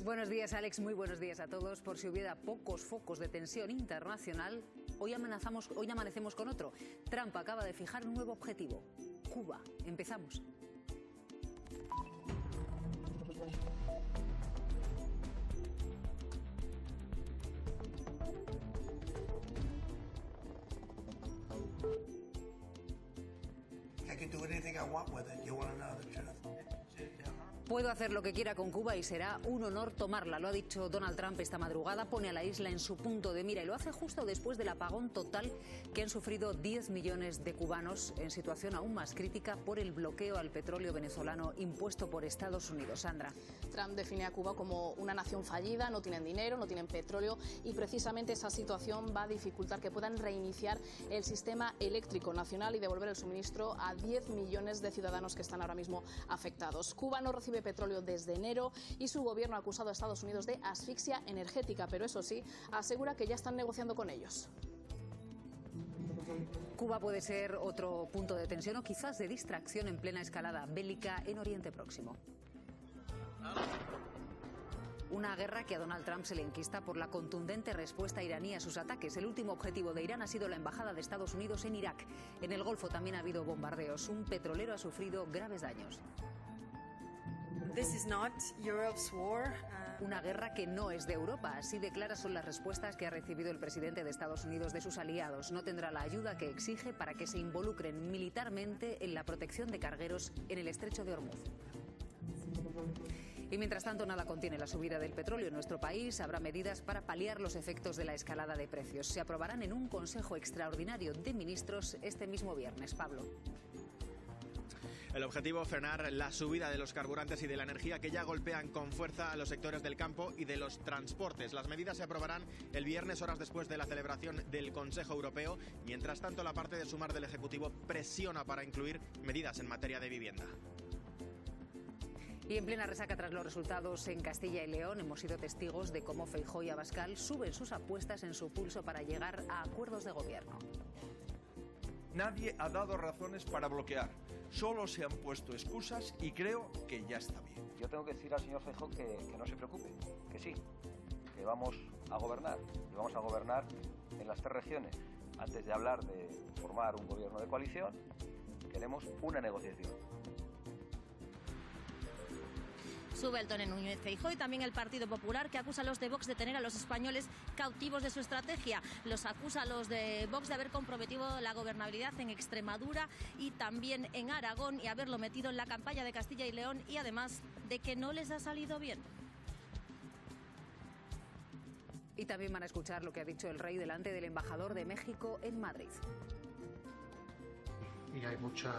Buenos días, Alex. Muy buenos días a todos. Por si hubiera pocos focos de tensión internacional, hoy amanecemos con otro. Trump acaba de fijar un nuevo objetivo: Cuba. Empezamos. I can do anything I want with it. You want to know the truth? Puedo hacer lo que quiera con Cuba y será un honor tomarla, lo ha dicho Donald Trump esta madrugada. Pone a la isla en su punto de mira y lo hace justo después del apagón total que han sufrido 10 millones de cubanos en situación aún más crítica por el bloqueo al petróleo venezolano impuesto por Estados Unidos. Sandra. Trump define a Cuba como una nación fallida, no tienen dinero, no tienen petróleo y precisamente esa situación va a dificultar que puedan reiniciar el sistema eléctrico nacional y devolver el suministro a 10 millones de ciudadanos que están ahora mismo afectados. Cuba no recibe petróleo desde enero y su gobierno ha acusado a Estados Unidos de asfixia energética, pero eso sí, asegura que ya están negociando con ellos. Cuba puede ser otro punto de tensión o quizás de distracción en plena escalada bélica en Oriente Próximo. Una guerra que a Donald Trump se le enquista por la contundente respuesta iraní a sus ataques. El último objetivo de Irán ha sido la embajada de Estados Unidos en Irak. En el Golfo también ha habido bombardeos. Un petrolero ha sufrido graves daños. This is not Europe's war. Una guerra que no es de Europa. Así de claras son las respuestas que ha recibido el presidente de Estados Unidos de sus aliados. No tendrá la ayuda que exige para que se involucren militarmente en la protección de cargueros en el estrecho de Hormuz. Y mientras tanto, nada contiene la subida del petróleo en nuestro país. Habrá medidas para paliar los efectos de la escalada de precios. Se aprobarán en un Consejo Extraordinario de Ministros este mismo viernes. Pablo. El objetivo, frenar la subida de los carburantes y de la energía que ya golpean con fuerza a los sectores del campo y de los transportes. Las medidas se aprobarán el viernes, horas después de la celebración del Consejo Europeo. Mientras tanto, la parte de Sumar del Ejecutivo presiona para incluir medidas en materia de vivienda. Y en plena resaca tras los resultados en Castilla y León, hemos sido testigos de cómo Feijóo y Abascal suben sus apuestas en su pulso para llegar a acuerdos de gobierno. Nadie ha dado razones para bloquear. Solo se han puesto excusas y creo que ya está bien. Yo tengo que decir al señor Feijóo que no se preocupe, que sí, que vamos a gobernar. Y vamos a gobernar en las 3 regiones. Antes de hablar de formar un gobierno de coalición, queremos una negociación. Sube el tono en Núñez Feijóo y también el Partido Popular, que acusa a los de Vox de tener a los españoles cautivos de su estrategia. Los acusa a los de Vox de haber comprometido la gobernabilidad en Extremadura y también en Aragón y haberlo metido en la campaña de Castilla y León, y además de que no les ha salido bien. Y también van a escuchar lo que ha dicho el rey delante del embajador de México en Madrid. Y hay mucho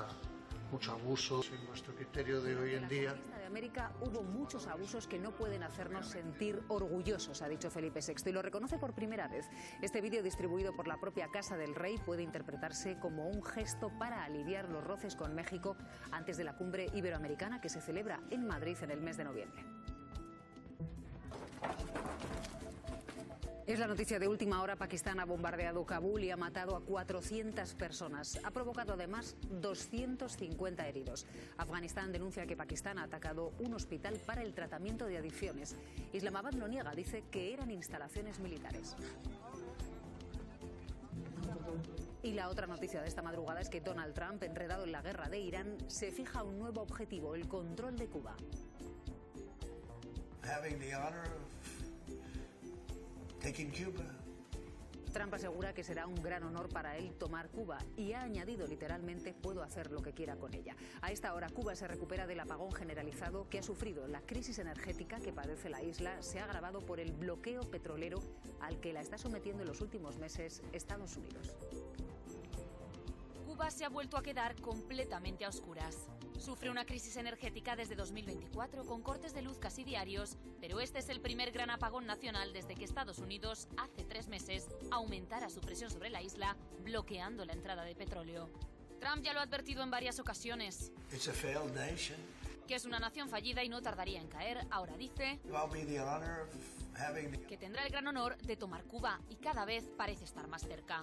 abuso en nuestro criterio de hoy en día. En la conquista de América hubo muchos abusos que no pueden hacernos sentir orgullosos, ha dicho Felipe VI, y lo reconoce por primera vez. Este vídeo, distribuido por la propia Casa del Rey, puede interpretarse como un gesto para aliviar los roces con México antes de la cumbre iberoamericana que se celebra en Madrid en el mes de noviembre. Es la noticia de última hora. Pakistán ha bombardeado Kabul y ha matado a 400 personas. Ha provocado además 250 heridos. Afganistán denuncia que Pakistán ha atacado un hospital para el tratamiento de adicciones. Islamabad lo niega, dice que eran instalaciones militares. Y la otra noticia de esta madrugada es que Donald Trump, enredado en la guerra de Irán, se fija un nuevo objetivo: el control de Cuba. Trump asegura que será un gran honor para él tomar Cuba y ha añadido literalmente: puedo hacer lo que quiera con ella. A esta hora Cuba se recupera del apagón generalizado que ha sufrido. La crisis energética que padece la isla se ha agravado por el bloqueo petrolero al que la está sometiendo en los últimos meses Estados Unidos. Cuba se ha vuelto a quedar completamente a oscuras. Sufre una crisis energética desde 2024 con cortes de luz casi diarios, pero este es el primer gran apagón nacional desde que Estados Unidos, hace 3 meses, aumentara su presión sobre la isla, bloqueando la entrada de petróleo. Trump ya lo ha advertido en varias ocasiones. Que es una nación fallida y no tardaría en caer. Ahora dice que tendrá el gran honor de tomar Cuba y cada vez parece estar más cerca.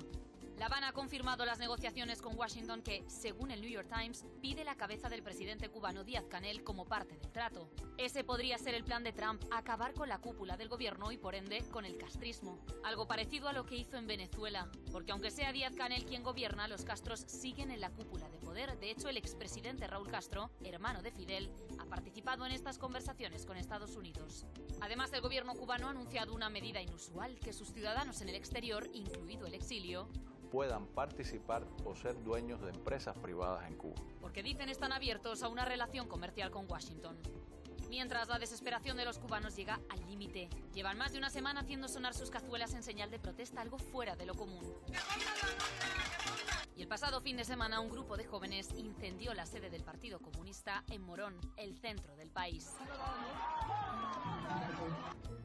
La Habana ha confirmado las negociaciones con Washington que, según el New York Times, pide la cabeza del presidente cubano Díaz-Canel como parte del trato. Ese podría ser el plan de Trump, acabar con la cúpula del gobierno y, por ende, con el castrismo. Algo parecido a lo que hizo en Venezuela, porque aunque sea Díaz-Canel quien gobierna, los Castros siguen en la cúpula de poder. De hecho, el expresidente Raúl Castro, hermano de Fidel, ha participado en estas conversaciones con Estados Unidos. Además, el gobierno cubano ha anunciado una medida inusual, que sus ciudadanos en el exterior, incluido el exilio, puedan participar o ser dueños de empresas privadas en Cuba. Porque dicen están abiertos a una relación comercial con Washington. Mientras, la desesperación de los cubanos llega al límite. Llevan más de una semana haciendo sonar sus cazuelas en señal de protesta, algo fuera de lo común. Y el pasado fin de semana, un grupo de jóvenes incendió la sede del Partido Comunista en Morón, el centro del país.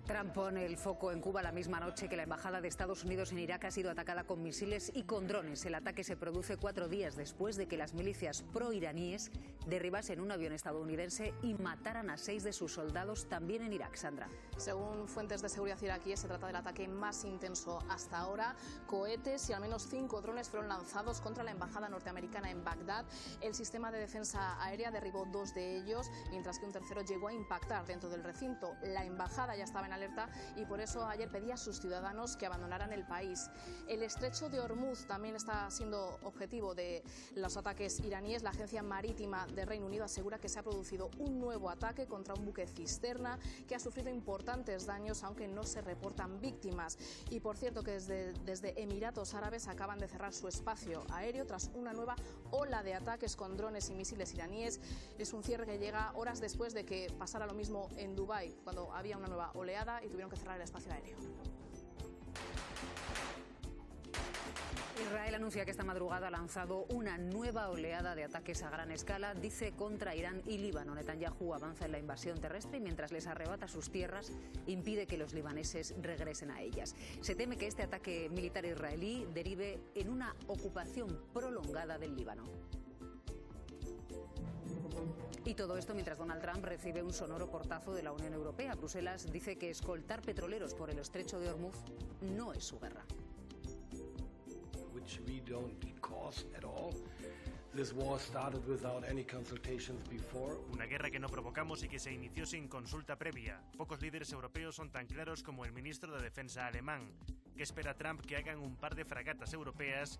Trump pone el foco en Cuba la misma noche que la embajada de Estados Unidos en Irak ha sido atacada con misiles y con drones. El ataque se produce 4 días después de que las milicias pro-iraníes derribasen un avión estadounidense y mataran a 6 de sus soldados también en Irak. Sandra. Según fuentes de seguridad iraquíes, se trata del ataque más intenso hasta ahora. Cohetes y al menos 5 drones fueron lanzados contra la embajada norteamericana en Bagdad. El sistema de defensa aérea derribó 2 de ellos, mientras que un tercero llegó a impactar dentro del recinto. La embajada ya estaba en alerta y por eso ayer pedía a sus ciudadanos que abandonaran el país. El estrecho de Hormuz también está siendo objetivo de los ataques iraníes. La agencia marítima de Reino Unido asegura que se ha producido un nuevo ataque contra un buque cisterna que ha sufrido importantes daños, aunque no se reportan víctimas. Y por cierto que desde Emiratos Árabes acaban de cerrar su espacio aéreo tras una nueva ola de ataques con drones y misiles iraníes. Es un cierre que llega horas después de que pasara lo mismo en Dubái, cuando había una nueva oleada y tuvieron que cerrar el espacio aéreo. Israel anuncia que esta madrugada ha lanzado una nueva oleada de ataques a gran escala, dice, contra Irán y Líbano. Netanyahu avanza en la invasión terrestre y mientras les arrebata sus tierras, impide que los libaneses regresen a ellas. Se teme que este ataque militar israelí derive en una ocupación prolongada del Líbano. Y todo esto mientras Donald Trump recibe un sonoro portazo de la Unión Europea. Bruselas dice que escoltar petroleros por el estrecho de Hormuz no es su guerra. Which we don't cause at all. This war started without any consultations before. Una guerra que no provocamos y que se inició sin consulta previa. Pocos líderes europeos son tan claros como el ministro de Defensa alemán. ¿Qué espera Trump que hagan un par de fragatas europeas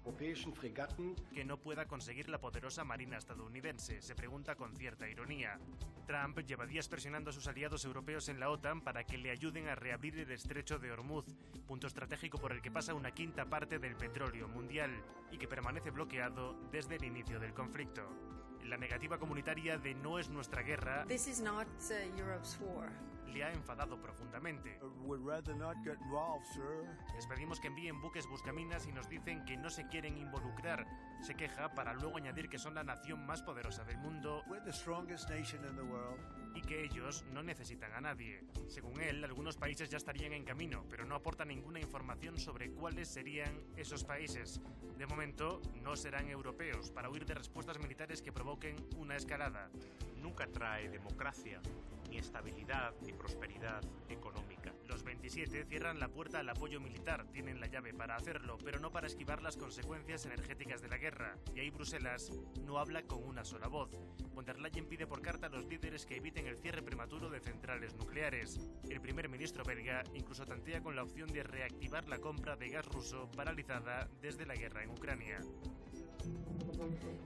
que no pueda conseguir la poderosa marina estadounidense? Se pregunta con cierta ironía. Trump lleva días presionando a sus aliados europeos en la OTAN para que le ayuden a reabrir el estrecho de Hormuz, punto estratégico por el que pasa una quinta parte del petróleo mundial y que permanece bloqueado desde el inicio del conflicto. La negativa comunitaria de no es nuestra guerra This is not Europe's war. Le ha enfadado profundamente. Les pedimos que envíen buques buscaminas y nos dicen que no se quieren involucrar. Se queja para luego añadir que son la nación más poderosa del mundo y que ellos no necesitan a nadie. Según él, algunos países ya estarían en camino, pero no aporta ninguna información sobre cuáles serían esos países. De momento, no serán europeos, para huir de respuestas militares que provoquen una escalada. Nunca trae democracia, ni estabilidad, ni prosperidad económica. Los 27 cierran la puerta al apoyo militar, tienen la llave para hacerlo, pero no para esquivar las consecuencias energéticas de la guerra. Y ahí Bruselas no habla con una sola voz. Von der Leyen pide por carta a los líderes que eviten el cierre prematuro de centrales nucleares. El primer ministro belga incluso tantea con la opción de reactivar la compra de gas ruso paralizada desde la guerra en Ucrania.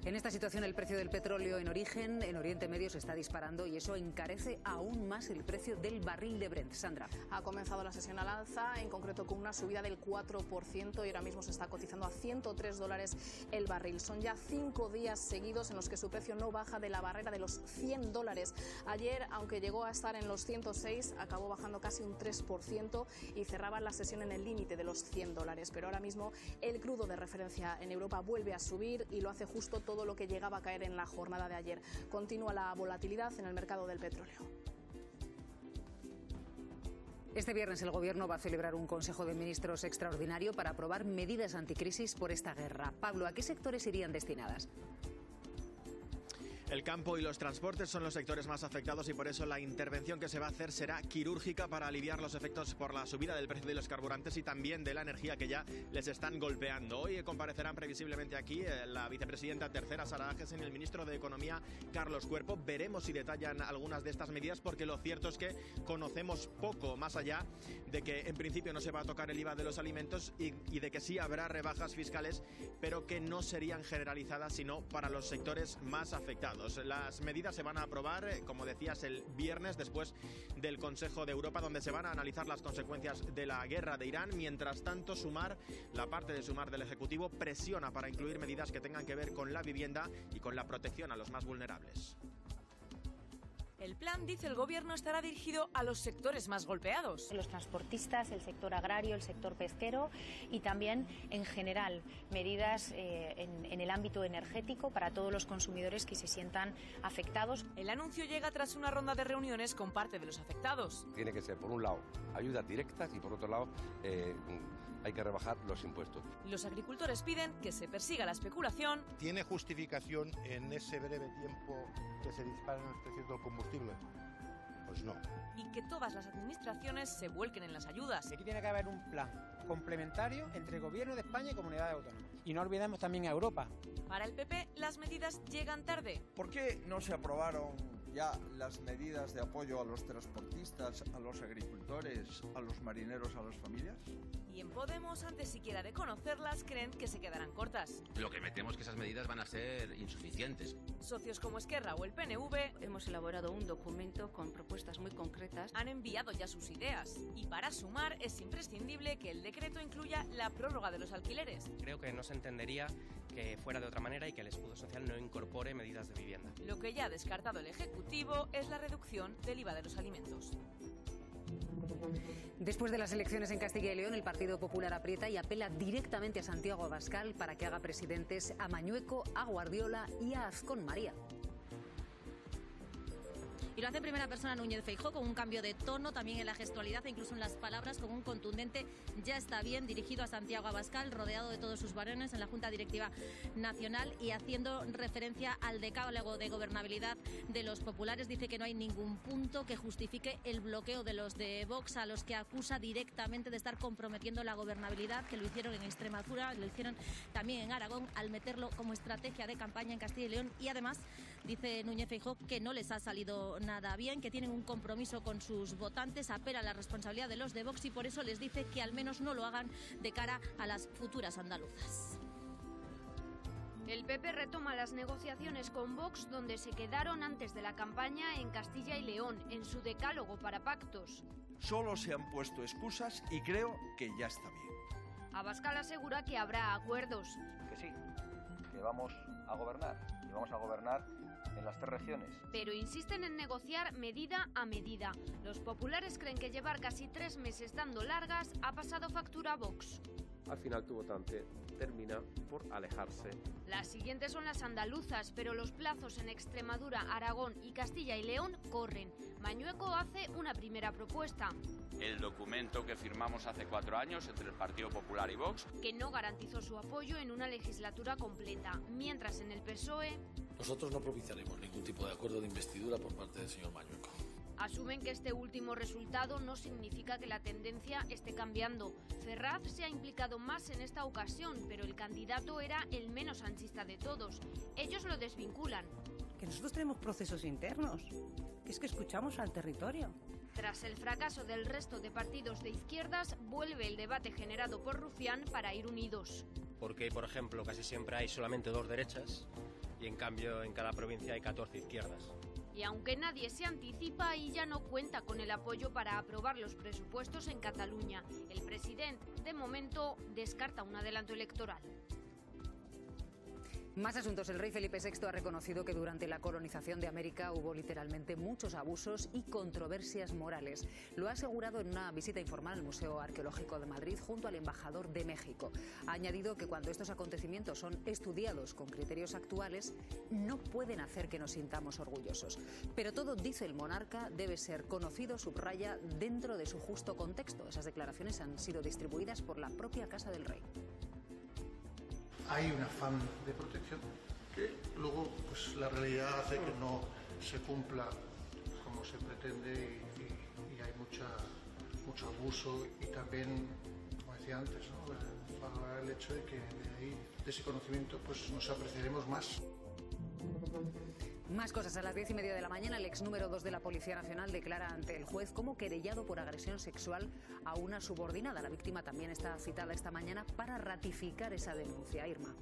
En esta situación el precio del petróleo en origen en Oriente Medio se está disparando y eso encarece aún más el precio del barril de Brent. Sandra. Ha comenzado la sesión al alza, en concreto con una subida del 4% y ahora mismo se está cotizando a $103 el barril. Son ya 5 días seguidos en los que su precio no baja de la barrera de los $100. Ayer, aunque llegó a estar en los 106, acabó bajando casi un 3% y cerraba la sesión en el límite de los $100. Pero ahora mismo el crudo de referencia en Europa vuelve a subir y lo hace justo todo lo que llegaba a caer en la jornada de ayer. Continúa la volatilidad en el mercado del petróleo. Este viernes el Gobierno va a celebrar un Consejo de Ministros extraordinario para aprobar medidas anticrisis por esta guerra. Pablo, ¿a qué sectores irían destinadas? El campo y los transportes son los sectores más afectados y por eso la intervención que se va a hacer será quirúrgica para aliviar los efectos por la subida del precio de los carburantes y también de la energía que ya les están golpeando. Hoy comparecerán previsiblemente aquí la vicepresidenta tercera Sara Agesen y el ministro de Economía Carlos Cuerpo. Veremos si detallan algunas de estas medidas porque lo cierto es que conocemos poco más allá de que en principio no se va a tocar el IVA de los alimentos y de que sí habrá rebajas fiscales, pero que no serían generalizadas sino para los sectores más afectados. Las medidas se van a aprobar, como decías, el viernes después del Consejo de Europa, donde se van a analizar las consecuencias de la guerra de Irán. Mientras tanto, la parte de Sumar del Ejecutivo presiona para incluir medidas que tengan que ver con la vivienda y con la protección a los más vulnerables. El plan, dice el Gobierno, estará dirigido a los sectores más golpeados. Los transportistas, el sector agrario, el sector pesquero y también, en general, medidas en el ámbito energético para todos los consumidores que se sientan afectados. El anuncio llega tras una ronda de reuniones con parte de los afectados. Tiene que ser, por un lado, ayudas directas y, por otro lado, hay que rebajar los impuestos. Los agricultores piden que se persiga la especulación. ¿Tiene justificación en ese breve tiempo que se disparan los precios del combustible? Pues no. Y que todas las administraciones se vuelquen en las ayudas. Aquí tiene que haber un plan complementario entre el Gobierno de España y comunidades autónomas. Y no olvidemos también a Europa. Para el PP, las medidas llegan tarde. ¿Por qué no se aprobaron ya las medidas de apoyo a los transportistas, a los agricultores, a los marineros, a las familias? Y en Podemos, antes siquiera de conocerlas, creen que se quedarán cortas. Lo que metemos es que esas medidas van a ser insuficientes. Socios como Esquerra o el PNV hemos elaborado un documento con propuestas muy concretas. Han enviado ya sus ideas. Y para Sumar es imprescindible que el decreto incluya la prórroga de los alquileres. Creo que no se entendería que fuera de otra manera y que el escudo social no incorpore medidas de vivienda. Lo que ya ha descartado el Ejecutivo es la reducción del IVA de los alimentos. Después de las elecciones en Castilla y León, el Partido Popular aprieta y apela directamente a Santiago Abascal para que haga presidentes a Mañueco, a Guardiola y a Azcón María. Y lo hace en primera persona Núñez Feijóo, con un cambio de tono también en la gestualidad e incluso en las palabras, con un contundente "ya está bien" dirigido a Santiago Abascal, rodeado de todos sus varones en la Junta Directiva Nacional y haciendo referencia al decálogo de gobernabilidad de los populares. Dice que no hay ningún punto que justifique el bloqueo de los de Vox, a los que acusa directamente de estar comprometiendo la gobernabilidad, que lo hicieron en Extremadura, lo hicieron también en Aragón, al meterlo como estrategia de campaña en Castilla y León. Y además, dice Núñez Feijóo que no les ha salido nada bien, que tienen un compromiso con sus votantes, apela a la responsabilidad de los de Vox y por eso les dice que al menos no lo hagan de cara a las futuras andaluzas. El PP retoma las negociaciones con Vox donde se quedaron antes de la campaña en Castilla y León, en su decálogo para pactos. Solo se han puesto excusas y creo que ya está bien. Abascal asegura que habrá acuerdos. Que sí, que vamos a gobernar y vamos a gobernar en las 3 regiones. Pero insisten en negociar medida a medida. Los populares creen que llevar casi 3 meses dando largas ha pasado factura a Vox. Al final tu votante termina por alejarse. Las siguientes son las andaluzas, pero los plazos en Extremadura, Aragón y Castilla y León corren. Mañueco hace una primera propuesta. El documento que firmamos hace 4 años entre el Partido Popular y Vox, que no garantizó su apoyo en una legislatura completa, mientras en el PSOE... Nosotros no propiciaremos ningún tipo de acuerdo de investidura por parte del señor Mañueco. Asumen que este último resultado no significa que la tendencia esté cambiando. Ferraz se ha implicado más en esta ocasión, pero el candidato era el menos sanchista de todos. Ellos lo desvinculan. Que nosotros tenemos procesos internos, que es que escuchamos al territorio. Tras el fracaso del resto de partidos de izquierdas, vuelve el debate generado por Rufián para ir unidos. Porque, por ejemplo, casi siempre hay solamente 2 derechas y en cambio en cada provincia hay 14 izquierdas. Y aunque nadie se anticipa, ella no cuenta con el apoyo para aprobar los presupuestos en Cataluña. El presidente, de momento, descarta un adelanto electoral. Más asuntos. El rey Felipe VI ha reconocido que durante la colonización de América hubo literalmente muchos abusos y controversias morales. Lo ha asegurado en una visita informal al Museo Arqueológico de Madrid junto al embajador de México. Ha añadido que cuando estos acontecimientos son estudiados con criterios actuales, no pueden hacer que nos sintamos orgullosos. Pero todo, dice el monarca, debe ser conocido, subraya, dentro de su justo contexto. Esas declaraciones han sido distribuidas por la propia Casa del Rey. Hay un afán de protección que luego pues la realidad hace que no se cumpla como se pretende y hay mucho abuso y también, como decía antes, ¿no? Valorar el hecho de que de ese conocimiento pues nos apreciaremos más. Más cosas. A las 10:30 de la mañana, el ex número 2 de la Policía Nacional declara ante el juez como querellado por agresión sexual a una subordinada. La víctima también está citada esta mañana para ratificar esa denuncia. Irma.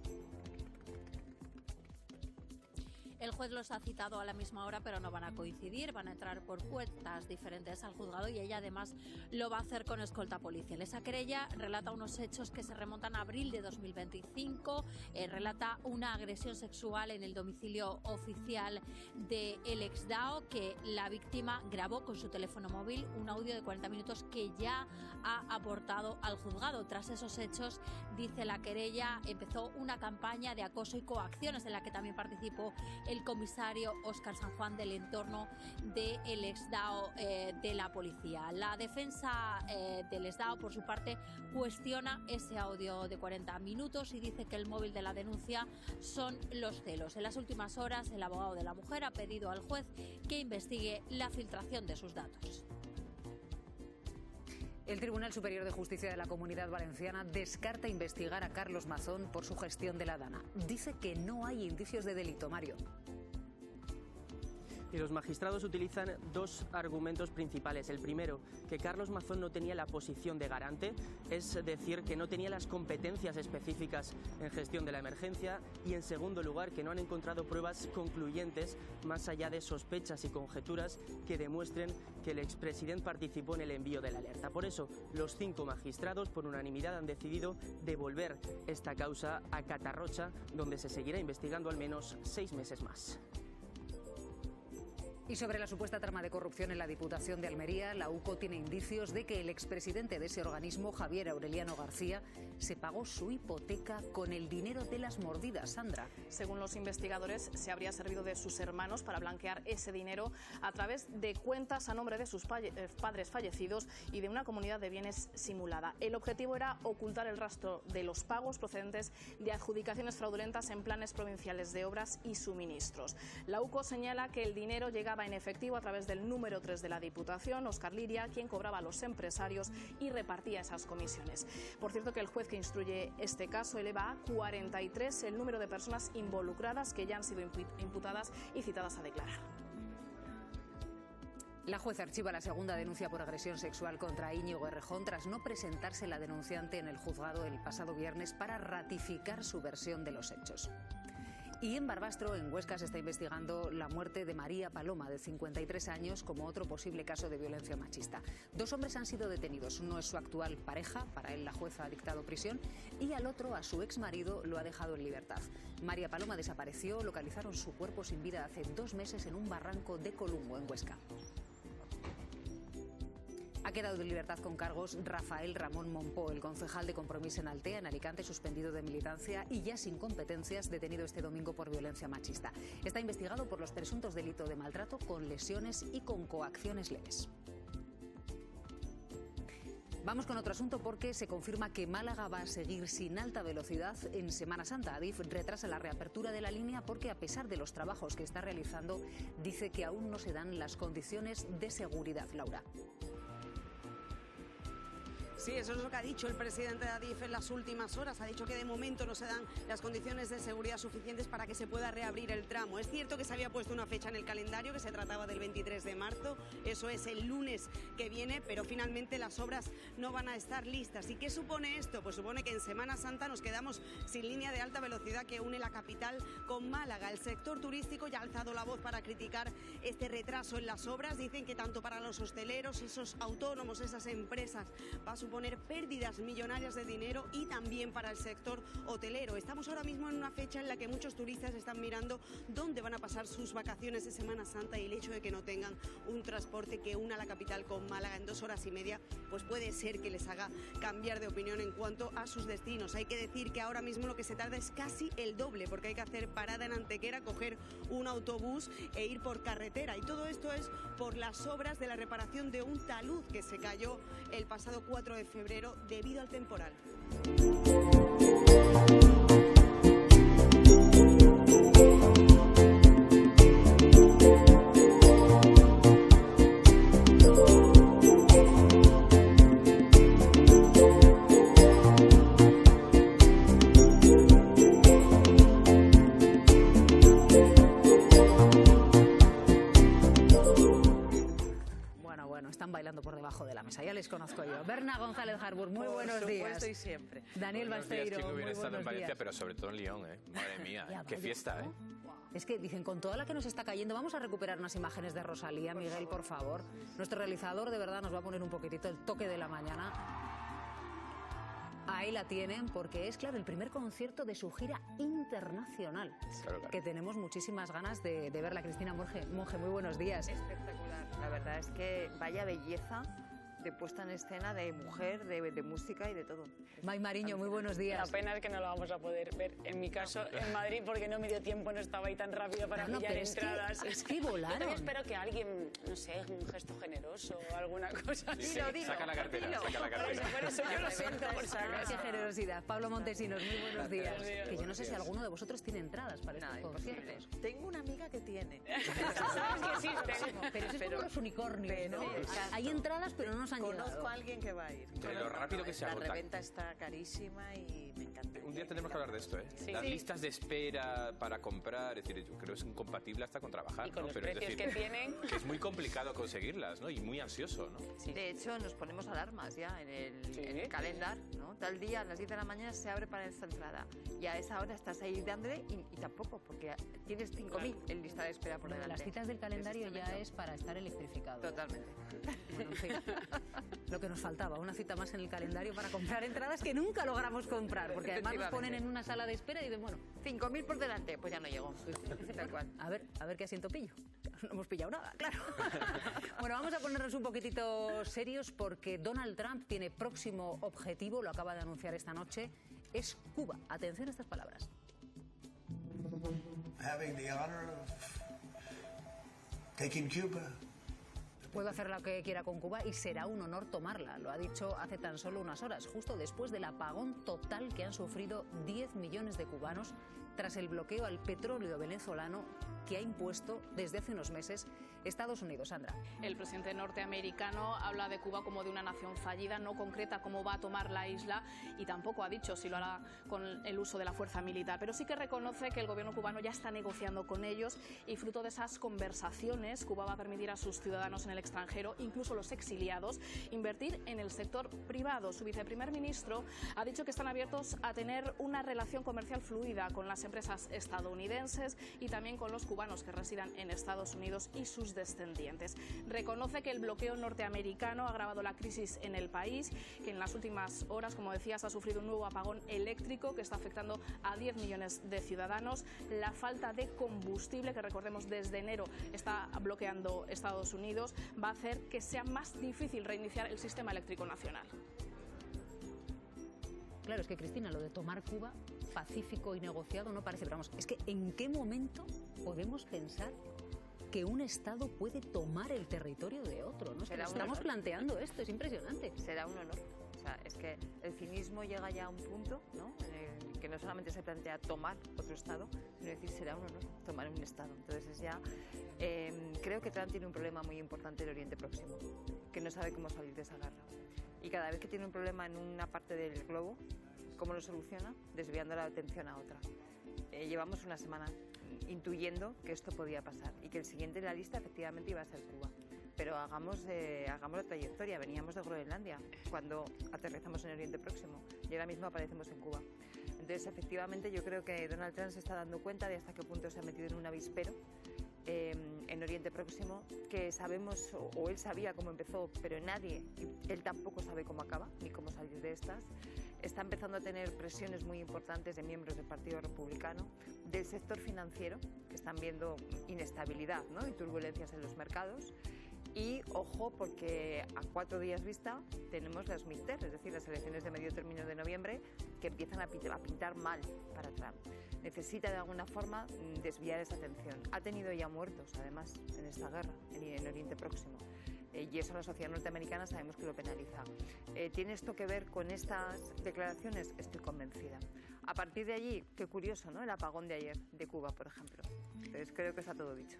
El juez los ha citado a la misma hora, pero no van a coincidir, van a entrar por puertas diferentes al juzgado y ella además lo va a hacer con escolta policial. Esa querella relata unos hechos que se remontan a abril de 2025, relata una agresión sexual en el domicilio oficial de El Exdao, que la víctima grabó con su teléfono móvil un audio de 40 minutos que ya ha aportado al juzgado. Tras esos hechos, dice la querella, empezó una campaña de acoso y coacciones en la que también participó el comisario Óscar San Juan del entorno de El Exdao de la policía. La defensa del Exdao, por su parte, cuestiona ese audio de 40 minutos y dice que el móvil de la denuncia son los celos. En las últimas horas, el abogado de la mujer ha pedido al juez que investigue la filtración de sus datos. El Tribunal Superior de Justicia de la Comunidad Valenciana descarta investigar a Carlos Mazón por su gestión de la Dana. Dice que no hay indicios de delito, Mario. Y los magistrados utilizan dos argumentos principales. El primero, que Carlos Mazón no tenía la posición de garante, es decir, que no tenía las competencias específicas en gestión de la emergencia. Y en segundo lugar, que no han encontrado pruebas concluyentes, más allá de sospechas y conjeturas, que demuestren que el expresidente participó en el envío de la alerta. Por eso, los 5 magistrados, por unanimidad, han decidido devolver esta causa a Catarrocha, donde se seguirá investigando al menos 6 meses más. Y sobre la supuesta trama de corrupción en la Diputación de Almería, la UCO tiene indicios de que el expresidente de ese organismo, Javier Aureliano García, se pagó su hipoteca con el dinero de las mordidas. Sandra. Según los investigadores, se habría servido de sus hermanos para blanquear ese dinero a través de cuentas a nombre de sus padres fallecidos y de una comunidad de bienes simulada. El objetivo era ocultar el rastro de los pagos procedentes de adjudicaciones fraudulentas en planes provinciales de obras y suministros. La UCO señala que el dinero llegaba en efectivo a través del número 3 de la Diputación, Óscar Liria, quien cobraba a los empresarios y repartía esas comisiones. Por cierto, que el juez que instruye este caso eleva a 43 el número de personas involucradas que ya han sido imputadas y citadas a declarar. La jueza archiva la segunda denuncia por agresión sexual contra Íñigo Errejón tras no presentarse la denunciante en el juzgado el pasado viernes para ratificar su versión de los hechos. Y en Barbastro, en Huesca, se está investigando la muerte de María Paloma, de 53 años, como otro posible caso de violencia machista. 2 hombres han sido detenidos. Uno es su actual pareja, para él la jueza ha dictado prisión, y al otro, a su exmarido, lo ha dejado en libertad. María Paloma desapareció, localizaron su cuerpo sin vida hace 2 meses en un barranco de Columbo, en Huesca. Ha quedado en libertad con cargos Rafael Ramón Monpó, el concejal de Compromís en Altea, en Alicante, suspendido de militancia y ya sin competencias, detenido este domingo por violencia machista. Está investigado por los presuntos delitos de maltrato con lesiones y con coacciones leves. Vamos con otro asunto porque se confirma que Málaga va a seguir sin alta velocidad en Semana Santa. Adif retrasa la reapertura de la línea porque, a pesar de los trabajos que está realizando, dice que aún no se dan las condiciones de seguridad. Laura. Sí, eso es lo que ha dicho el presidente de Adif en las últimas horas. Ha dicho que de momento no se dan las condiciones de seguridad suficientes para que se pueda reabrir el tramo. Es cierto que se había puesto una fecha en el calendario, que se trataba del 23 de marzo, eso es el lunes que viene, pero finalmente las obras no van a estar listas. ¿Y qué supone esto? Pues supone que en Semana Santa nos quedamos sin línea de alta velocidad que une la capital con Málaga. El sector turístico ya ha alzado la voz para criticar este retraso en las obras. Dicen que tanto para los hosteleros, esos autónomos, esas empresas, va a suponer pérdidas millonarias de dinero, y también para el sector hotelero. Estamos ahora mismo en una fecha en la que muchos turistas están mirando dónde van a pasar sus vacaciones de Semana Santa, y el hecho de que no tengan un transporte que una la capital con Málaga en 2 horas y media, pues puede ser que les haga cambiar de opinión en cuanto a sus destinos. Hay que decir que ahora mismo lo que se tarda es casi el doble, porque hay que hacer parada en Antequera, coger un autobús e ir por carretera, y todo esto es por las obras de la reparación de un talud que se cayó el pasado 4 de febrero debido al temporal. debajo de la mesa, ya les conozco yo. Berna González Harbour, muy buenos días. Por supuesto y siempre. Daniel Basteiro, ¿Quién hubiera muy estado en buenos Valencia, días. pero sobre todo en Lyon, ¿eh? Madre mía, Ya, qué vaya, fiesta, ¿eh? Es que dicen, con toda la que nos está cayendo, vamos a recuperar unas imágenes de Rosalía. Miguel, por favor. Nuestro realizador de verdad nos va a poner un poquitito el toque de la mañana. Ahí la tienen, porque es, claro, el primer concierto de su gira internacional. Claro, claro. Que tenemos muchísimas ganas de verla. Cristina Monge, muy buenos días. Espectacular. La verdad es que vaya belleza de puesta en escena, de mujer, de música y de todo. May Mariño, muy buenos días. La pena es que no lo vamos a poder ver, en mi caso, en Madrid, porque no me dio tiempo, no estaba ahí tan rápido para No, pillar pero entradas. es que volaron. Yo también espero que alguien, no sé, un gesto generoso o alguna cosa así. Saca la cartera, saca la cartera. Por eso yo lo siento, por si acaso. Qué generosidad. Pablo Montesinos, muy buenos días. Buenos días. Que yo no sé si alguno de vosotros tiene entradas para estos conciertos. Tengo una amiga que tiene. Sabes que existen. Pero eso es como los unicornios, ¿no? Hay entradas, pero no nos han llegado. Conozco a alguien que va a ir. De lo rápido que se La agota. reventa está carísima y me encanta. Un día tenemos que hablar de esto, ¿eh? Sí. Las Sí. listas de espera para comprar, es decir, yo creo que es incompatible hasta con trabajar, Y con ¿no? los Pero es precios decir, que tienen. que es muy complicado conseguirlas, ¿no? Y muy ansioso, ¿no? De hecho, nos ponemos alarmas ya en el calendario, ¿no? Tal día a las 10 de la mañana se abre para esta entrada. Y a esa hora estás ahí dándole y tampoco, porque tienes 5.000 en lista de espera por Lo de delante. las citas del calendario ya tremendo. es para estar electrificado. Totalmente. Bueno, en fin, lo que nos faltaba, una cita más en el calendario para comprar entradas que nunca logramos comprar, porque además nos ponen en una sala de espera y dicen, bueno, 5.000 por delante, pues ya no llego. Tal cual. a ver qué asiento pillo. No hemos pillado nada, claro. Bueno, vamos a ponernos un poquitito serios porque Donald Trump tiene próximo objetivo, lo acaba de anunciar esta noche, es Cuba. Atención a estas palabras. Having the honor of taking Cuba. Puedo hacer lo que quiera con Cuba y será un honor tomarla. Lo ha dicho hace tan solo unas horas, justo después del apagón total que han sufrido 10 millones de cubanos tras el bloqueo al petróleo venezolano que ha impuesto desde hace unos meses Estados Unidos. Sandra. El presidente norteamericano habla de Cuba como de una nación fallida, no concreta cómo va a tomar la isla y tampoco ha dicho si lo hará con el uso de la fuerza militar. Pero sí que reconoce que el gobierno cubano ya está negociando con ellos y fruto de esas conversaciones, Cuba va a permitir a sus ciudadanos en el extranjero, incluso los exiliados, invertir en el sector privado. Su viceprimer ministro ha dicho que están abiertos a tener una relación comercial fluida con las empresas estadounidenses y también con los cubanos que residan en Estados Unidos y sus descendientes. Reconoce que el bloqueo norteamericano ha agravado la crisis en el país, que en las últimas horas, como decías, ha sufrido un nuevo apagón eléctrico que está afectando a 10 millones de ciudadanos. La falta de combustible, que recordemos desde enero está bloqueando Estados Unidos, va a hacer que sea más difícil reiniciar el sistema eléctrico nacional. Claro, es que Cristina, lo de tomar Cuba pacífico y negociado no parece, pero vamos, es que ¿en qué momento podemos pensar que un Estado puede tomar el territorio de otro? ¿No? Estamos planteando esto, es impresionante. Será un honor. O sea, es que el cinismo llega ya a un punto, ¿no?, en el que no solamente se plantea tomar otro Estado, sino decir será un honor tomar un Estado. Entonces es ya, creo que Trump tiene un problema muy importante en Oriente Próximo, que no sabe cómo salir de esa guerra. Y cada vez que tiene un problema en una parte del globo, ¿cómo lo soluciona? Desviando la atención a otra. Llevamos una semana intuyendo que esto podía pasar y que el siguiente en la lista efectivamente iba a ser Cuba. Pero hagamos la trayectoria. Veníamos de Groenlandia cuando aterrizamos en Oriente Próximo y ahora mismo aparecemos en Cuba. Entonces, efectivamente, yo creo que Donald Trump se está dando cuenta de hasta qué punto se ha metido en un avispero en Oriente Próximo, que sabemos, o él sabía cómo empezó, pero nadie, él tampoco sabe cómo acaba ni cómo salir de estas. Está empezando a tener presiones muy importantes de miembros del Partido Republicano, del sector financiero, que están viendo inestabilidad, ¿no?, y turbulencias en los mercados. Y ojo, porque a 4 días vista tenemos las midterms, es decir, las elecciones de medio término de noviembre, que empiezan a pintar mal para Trump. Necesita de alguna forma desviar esa atención. Ha tenido ya muertos, además, en esta guerra, en Oriente Próximo. Y eso la sociedad norteamericana sabemos que lo penaliza. ¿Tiene esto que ver con estas declaraciones? Estoy convencida. A partir de allí, qué curioso, ¿no?, el apagón de ayer de Cuba, por ejemplo. Entonces creo que está todo dicho.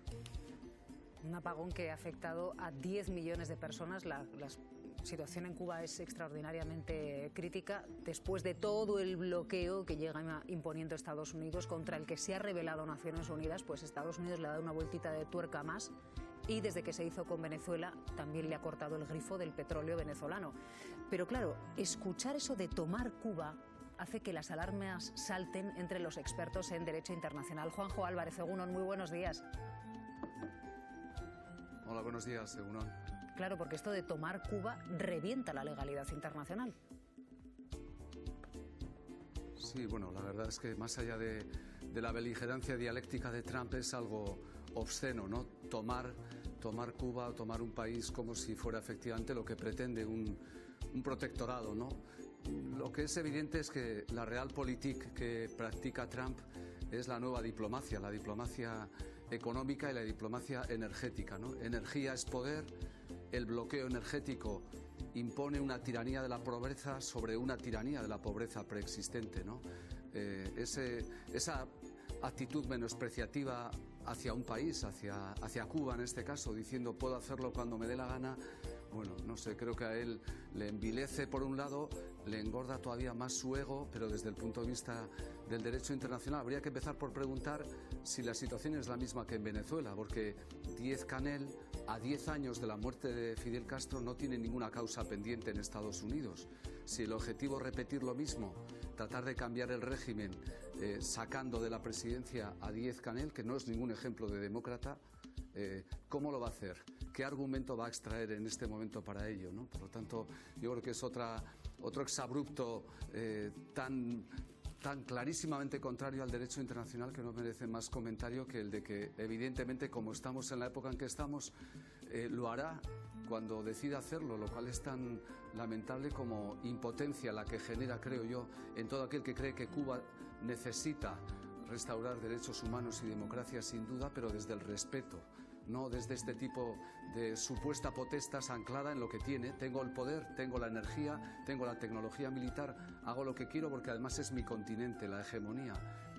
Un apagón que ha afectado a 10 millones de personas. Las situación en Cuba es extraordinariamente crítica después de todo el bloqueo que llega imponiendo Estados Unidos, contra el que se ha rebelado Naciones Unidas. Pues Estados Unidos le ha dado una vueltita de tuerca más, y desde que se hizo con Venezuela también le ha cortado el grifo del petróleo venezolano. Pero claro, escuchar eso de tomar Cuba hace que las alarmas salten entre los expertos en derecho internacional. Juanjo Álvarez, Egunon, muy buenos días. Hola, buenos días, Egunon. Claro, porque esto de tomar Cuba revienta la legalidad internacional. Sí, bueno, la verdad es que más allá de la beligerancia dialéctica de Trump es algo obsceno, ¿no? Tomar Cuba o tomar un país como si fuera efectivamente lo que pretende un protectorado, ¿no? Lo que es evidente es que la realpolitik que practica Trump es la nueva diplomacia, la diplomacia económica y la diplomacia energética, ¿no? Energía es poder, el bloqueo energético impone una tiranía de la pobreza sobre una tiranía de la pobreza preexistente, ¿no? Esa actitud menospreciativa hacia un país, hacia Cuba en este caso, diciendo puedo hacerlo cuando me dé la gana, bueno, no sé, creo que a él le envilece por un lado, le engorda todavía más su ego, pero desde el punto de vista del derecho internacional habría que empezar por preguntar si la situación es la misma que en Venezuela, porque Díaz-Canel, a 10 años de la muerte de Fidel Castro, no tiene ninguna causa pendiente en Estados Unidos. Si el objetivo es repetir lo mismo, tratar de cambiar el régimen sacando de la presidencia a Díaz-Canel, que no es ningún ejemplo de demócrata, ¿cómo lo va a hacer? ¿Qué argumento va a extraer en este momento para ello, ¿no? Por lo tanto, yo creo que es otro exabrupto tan clarísimamente contrario al derecho internacional que no merece más comentario que el de que, evidentemente, como estamos en la época en que estamos, lo hará cuando decida hacerlo, lo cual es tan lamentable como impotencia la que genera, creo yo, en todo aquel que cree que Cuba necesita restaurar derechos humanos y democracia, sin duda, pero desde el respeto, no desde este tipo de supuesta potestas anclada en lo que tiene. Tengo el poder, tengo la energía, tengo la tecnología militar, hago lo que quiero porque además es mi continente, la hegemonía.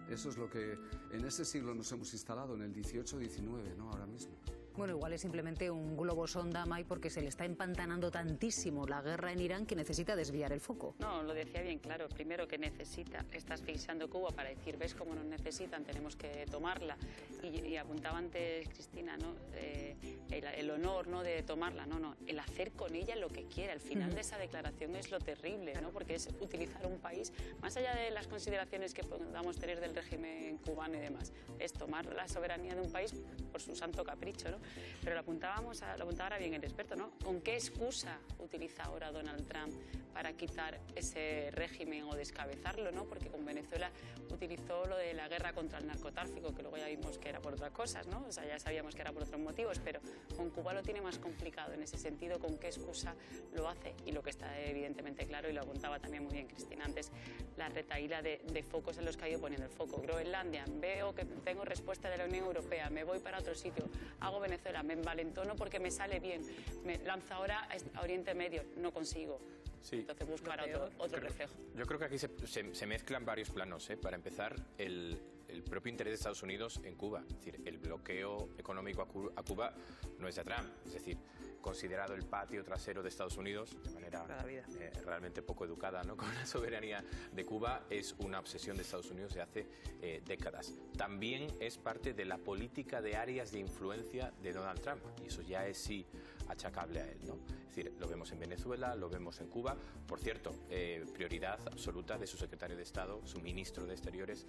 Eso es lo que en ese siglo nos hemos instalado, en el 18-19, ¿no? Ahora mismo. Bueno, igual es simplemente un globo sonda, May, porque se le está empantanando tantísimo la guerra en Irán que necesita desviar el foco. No, lo decía bien claro. Primero que necesita, está asfixiando Cuba para decir, ves cómo nos necesitan, tenemos que tomarla. Y apuntaba antes Cristina, ¿no? El honor, ¿no?, de tomarla. No, el hacer con ella lo que quiera. Al final de esa declaración es lo terrible, ¿no? Porque es utilizar un país, más allá de las consideraciones que podamos tener del régimen cubano y demás, es tomar la soberanía de un país por su santo capricho, ¿no? Pero lo apuntaba ahora bien el experto, ¿no? ¿Con qué excusa utiliza ahora Donald Trump para quitar ese régimen o descabezarlo, ¿no? Porque con Venezuela utilizó lo de la guerra contra el narcotráfico, que luego ya vimos que era por otras cosas, ¿no? O sea, ya sabíamos que era por otros motivos, pero con Cuba lo tiene más complicado en ese sentido, con qué excusa lo hace. Y lo que está evidentemente claro, y lo apuntaba también muy bien Cristina antes, la retahíla de focos en los que ha ido poniendo el foco. Groenlandia, veo que tengo respuesta de la Unión Europea, me voy para otro sitio, hago Venezuela, me envalentono porque me sale bien, me lanzo ahora a Oriente Medio, no consigo. Sí. Entonces buscar otro reflejo. Yo creo que aquí se mezclan varios planos. Para empezar, el propio interés de Estados Unidos en Cuba. Es decir, el bloqueo económico a Cuba no es de Trump. Es decir, considerado el patio trasero de Estados Unidos, de manera realmente poco educada, ¿no?, con la soberanía de Cuba, es una obsesión de Estados Unidos de hace décadas. También es parte de la política de áreas de influencia de Donald Trump, y eso ya es sí achacable a él, ¿no? Es decir, lo vemos en Venezuela, lo vemos en Cuba. Por cierto, prioridad absoluta de su secretario de Estado, su ministro de Exteriores,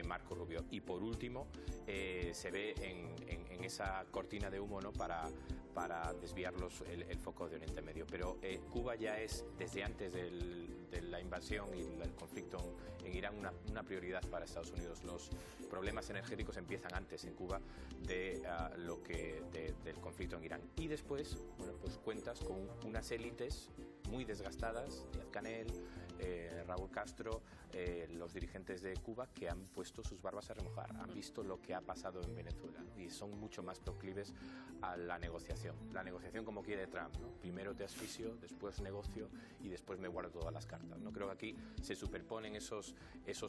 Marco Rubio. Y por último, se ve en esa cortina de humo, ¿no?, para desviar el foco de Oriente Medio. Pero Cuba ya es, desde antes de la invasión y el conflicto en Irán, una prioridad para Estados Unidos. Los problemas energéticos empiezan antes en Cuba del conflicto en Irán. Y después, bueno, pues cuentas con unas élites muy desgastadas, Díaz-Canel, Raúl Castro, los dirigentes de Cuba, que han puesto sus barbas a remojar, han visto lo que ha pasado en Venezuela, ¿no?, y son mucho más proclives a la negociación. La negociación como quiere Trump, ¿no? Primero te asfixio, después negocio y después me guardo todas las cartas, ¿no? Creo que aquí se superponen esos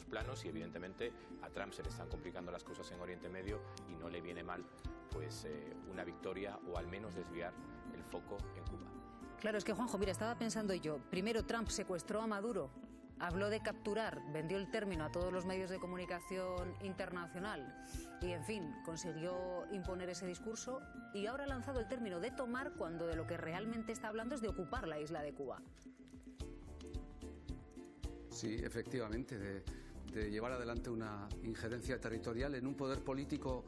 planos y evidentemente a Trump se le están complicando las cosas en Oriente Medio y no le viene mal pues una victoria o al menos desviar el foco en Cuba. Claro, es que Juanjo, mira, estaba pensando yo, primero Trump secuestró a Maduro, habló de capturar, vendió el término a todos los medios de comunicación internacional y, en fin, consiguió imponer ese discurso y ahora ha lanzado el término de tomar cuando de lo que realmente está hablando es de ocupar la isla de Cuba. Sí, efectivamente, de llevar adelante una injerencia territorial en un poder político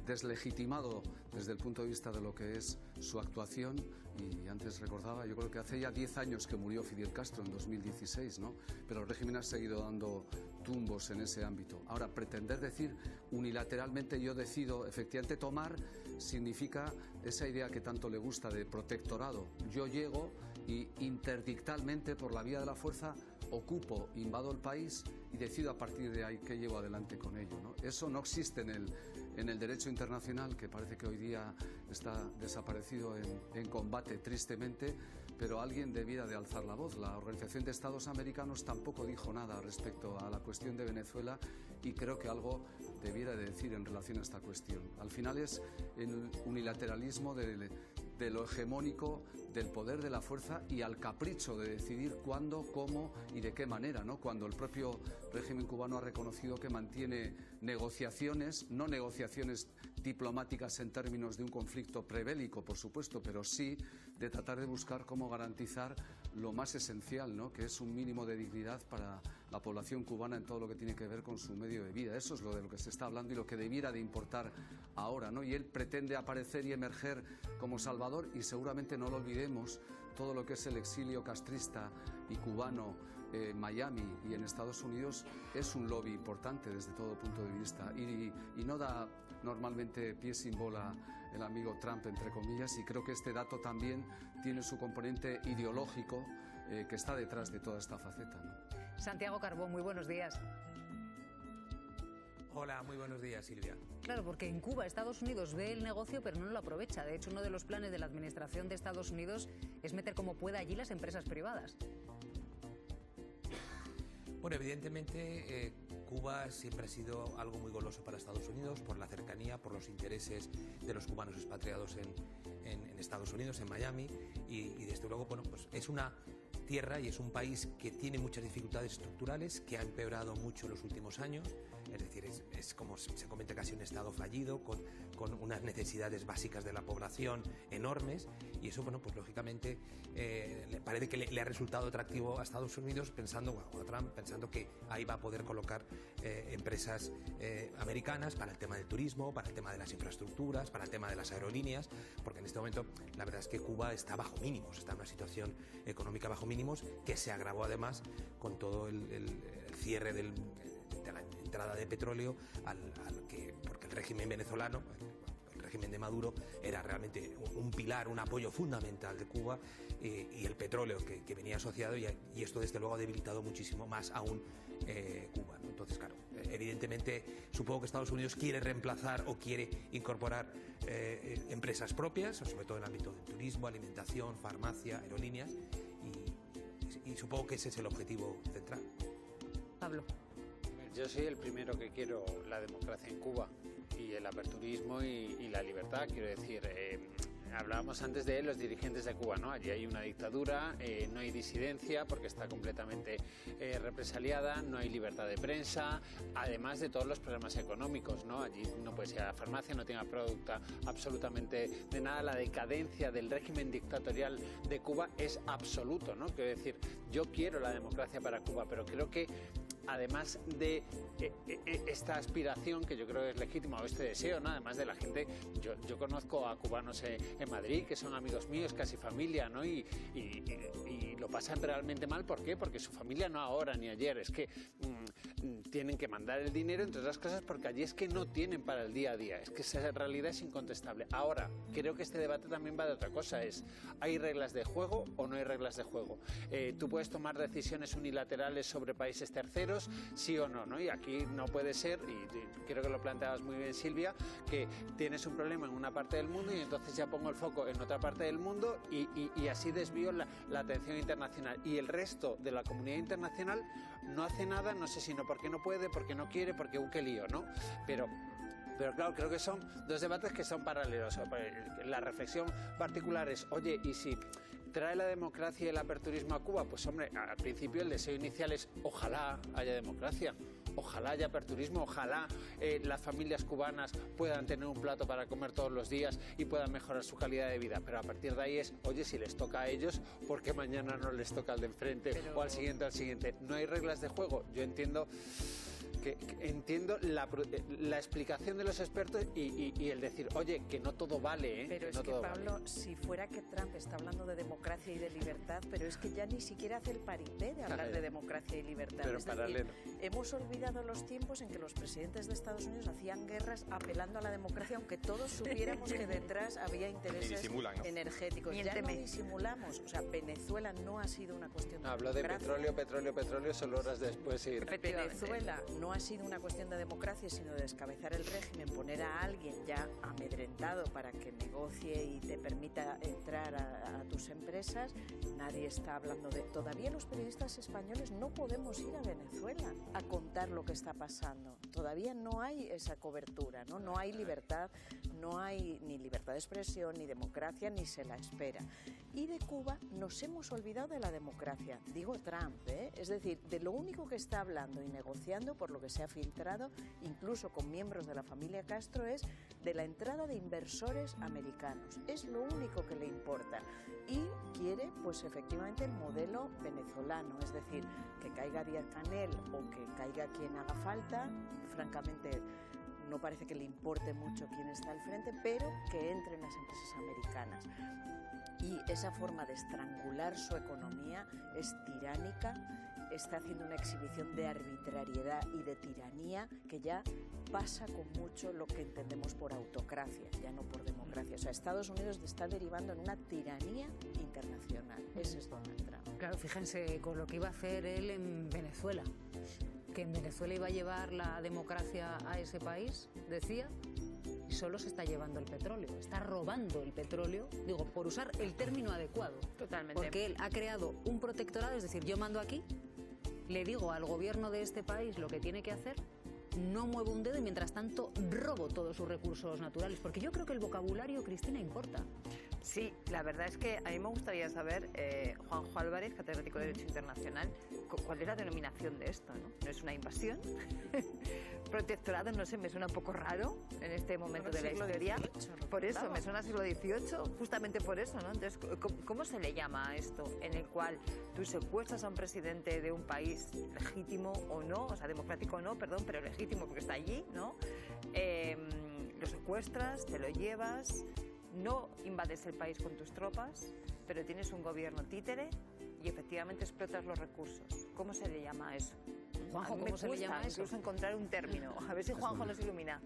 deslegitimado desde el punto de vista de lo que es su actuación. Y antes recordaba, yo creo que hace ya 10 años que murió Fidel Castro, en 2016, ¿no? Pero el régimen ha seguido dando tumbos en ese ámbito. Ahora, pretender decir unilateralmente yo decido, efectivamente tomar, significa esa idea que tanto le gusta de protectorado. Yo llego y interdictalmente, por la vía de la fuerza, ocupo, invado el país y decido a partir de ahí qué llevo adelante con ello, ¿no? Eso no existe en el derecho internacional, que parece que hoy día está desaparecido en combate, tristemente, pero alguien debiera de alzar la voz. La Organización de Estados Americanos tampoco dijo nada respecto a la cuestión de Venezuela y creo que algo debiera de decir en relación a esta cuestión. Al final es el unilateralismo de lo hegemónico, del poder de la fuerza y al capricho de decidir cuándo, cómo y de qué manera, ¿no? Cuando el propio régimen cubano ha reconocido que mantiene negociaciones, no negociaciones diplomáticas en términos de un conflicto prebélico, por supuesto, pero sí de tratar de buscar cómo garantizar lo más esencial, ¿no? Que es un mínimo de dignidad para la población cubana en todo lo que tiene que ver con su medio de vida. Eso es de lo que se está hablando y lo que debiera de importar ahora, ¿no? Y él pretende aparecer y emerger como salvador y seguramente no lo olvidemos, todo lo que es el exilio castrista y cubano en Miami y en Estados Unidos es un lobby importante desde todo punto de vista y no da normalmente pie sin bola el amigo Trump, entre comillas, y creo que este dato también tiene su componente ideológico que está detrás de toda esta faceta, ¿no? Santiago Carbón, muy buenos días. Hola, muy buenos días, Silvia. Claro, porque en Cuba Estados Unidos ve el negocio pero no lo aprovecha. De hecho, uno de los planes de la administración de Estados Unidos es meter como pueda allí las empresas privadas. Bueno, evidentemente Cuba siempre ha sido algo muy goloso para Estados Unidos por la cercanía, por los intereses de los cubanos expatriados en Estados Unidos, en Miami, y desde luego, bueno, pues es una tierra y es un país que tiene muchas dificultades estructurales, que ha empeorado mucho en los últimos años, es decir, es como se comenta casi un estado fallido, con unas necesidades básicas de la población enormes, y eso, bueno, pues lógicamente le parece que le ha resultado atractivo a Estados Unidos, pensando, bueno, a Trump, pensando que ahí va a poder colocar empresas americanas para el tema del turismo, para el tema de las infraestructuras, para el tema de las aerolíneas, porque en este momento la verdad es que Cuba está bajo mínimos, está en una situación económica bajo mínimos, que se agravó además con todo el cierre de la entrada de petróleo porque el régimen venezolano, el régimen de Maduro, era realmente un pilar, un apoyo fundamental de Cuba, y el petróleo que venía asociado, y esto desde luego ha debilitado muchísimo más aún Cuba, ¿no? Entonces, claro, evidentemente supongo que Estados Unidos quiere reemplazar o quiere incorporar empresas propias, sobre todo en el ámbito de turismo, alimentación, farmacia, aerolíneas, y supongo que ese es el objetivo central. Pablo. Yo soy el primero que quiero la democracia en Cuba y el aperturismo y la libertad. Quiero decir, hablábamos antes de los dirigentes de Cuba, ¿no? Allí hay una dictadura, no hay disidencia porque está completamente represaliada, no hay libertad de prensa, además de todos los problemas económicos, ¿no? Allí no puedes ir a la farmacia, no tiene producto absolutamente de nada. La decadencia del régimen dictatorial de Cuba es absoluto, ¿no? Quiero decir, yo quiero la democracia para Cuba, pero creo que además de esta aspiración, que yo creo que es legítima, o este deseo, ¿no? Además de la gente, yo conozco a cubanos en Madrid que son amigos míos, casi familia, ¿no? Y lo pasan realmente mal. ¿Por qué? Porque su familia no ahora ni ayer, es que tienen que mandar el dinero, entre otras cosas, porque allí es que no tienen para el día a día. Es que esa realidad es incontestable. Ahora, creo que este debate también va de otra cosa, es, ¿hay reglas de juego o no hay reglas de juego? Tú puedes tomar decisiones unilaterales sobre países terceros, sí o no, ¿no? Y aquí no puede ser, y creo que lo planteabas muy bien, Silvia, que tienes un problema en una parte del mundo y entonces ya pongo el foco en otra parte del mundo y así desvío la atención internacional. Y el resto de la comunidad internacional no hace nada, no sé si no porque no puede, porque no quiere, porque qué lío, ¿no? Pero Pero claro, creo que son dos debates que son paralelos. La reflexión particular es, oye, ¿y si trae la democracia y el aperturismo a Cuba? Pues hombre, al principio el deseo inicial es ojalá haya democracia, ojalá haya aperturismo, ojalá las familias cubanas puedan tener un plato para comer todos los días y puedan mejorar su calidad de vida. Pero a partir de ahí es, oye, si les toca a ellos, ¿por qué mañana no les toca al de enfrente o al siguiente, al siguiente? No hay reglas de juego. Yo entiendo la explicación de los expertos y el decir, oye, que no todo vale, Pero es no que, todo Pablo, vale. si fuera que Trump está hablando de democracia y de libertad, pero es que ya ni siquiera hace el paripé de hablar de democracia y libertad. Pero es paralelo. decir, hemos olvidado los tiempos en que los presidentes de Estados Unidos hacían guerras apelando a la democracia, aunque todos supiéramos que detrás había intereses energéticos. Ya no disimulamos. O sea, Venezuela no ha sido una cuestión de Habló de democracia. petróleo, solo horas después. Y... Venezuela no ha sido una cuestión de democracia, sino de descabezar el régimen, poner a alguien ya amedrentado para que negocie y te permita entrar a tus empresas. Nadie está hablando de... Todavía los periodistas españoles no podemos ir a Venezuela a contar lo que está pasando. Todavía no hay esa cobertura, ¿no? No hay libertad, no hay ni libertad de expresión, ni democracia, ni se la espera. Y de Cuba nos hemos olvidado de la democracia, digo Trump, ¿eh? Es decir, de lo único que está hablando y negociando, por lo que se ha filtrado, incluso con miembros de la familia Castro, es de la entrada de inversores americanos. Es lo único que le importa. Y quiere, pues efectivamente, el modelo venezolano, es decir, que caiga Díaz-Canel o que caiga quien haga falta. Francamente, no parece que le importe mucho quién está al frente, pero que entren las empresas americanas. Y esa forma de estrangular su economía es tiránica, está haciendo una exhibición de arbitrariedad y de tiranía que ya pasa con mucho lo que entendemos por autocracia, ya no por democracia. O sea, Estados Unidos está derivando en una tiranía internacional. Ese es Donald Trump. Claro, fíjense con lo que iba a hacer él en Venezuela, que en Venezuela iba a llevar la democracia a ese país, decía, y solo se está llevando el petróleo, está robando el petróleo, digo, por usar el término adecuado. Totalmente. Porque él ha creado un protectorado, es decir, yo mando aquí, le digo al gobierno de este país lo que tiene que hacer, no muevo un dedo y mientras tanto robo todos sus recursos naturales, porque yo creo que el vocabulario, Cristina, importa. Sí, la verdad es que a mí me gustaría saber, Juanjo Álvarez, catedrático de Derecho Internacional, cuál es la denominación de esto, ¿no? ¿No es una invasión? Protectorado, no sé, me suena un poco raro en este momento de la historia. Por eso, me suena siglo XVIII, justamente por eso, ¿no? Entonces, ¿cómo se le llama a esto en el cual tú secuestras a un presidente de un país legítimo o no, o sea, democrático o no, perdón, pero legítimo porque está allí, ¿no? Lo secuestras, te lo llevas, no invades el país con tus tropas, pero tienes un gobierno títere y efectivamente explotas los recursos. ¿Cómo se le llama a eso? Juanjo, ¿cómo se le llama eso? Incluso encontrar un término. A ver si Juanjo nos ilumina.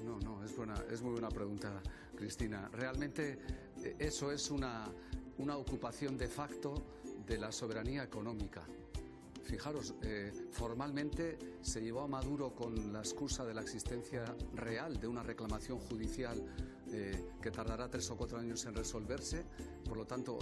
No, es muy buena pregunta, Cristina. Realmente eso es una ocupación de facto de la soberanía económica. Fijaros, formalmente se llevó a Maduro con la excusa de la existencia real de una reclamación judicial que tardará 3 o 4 años en resolverse. Por lo tanto,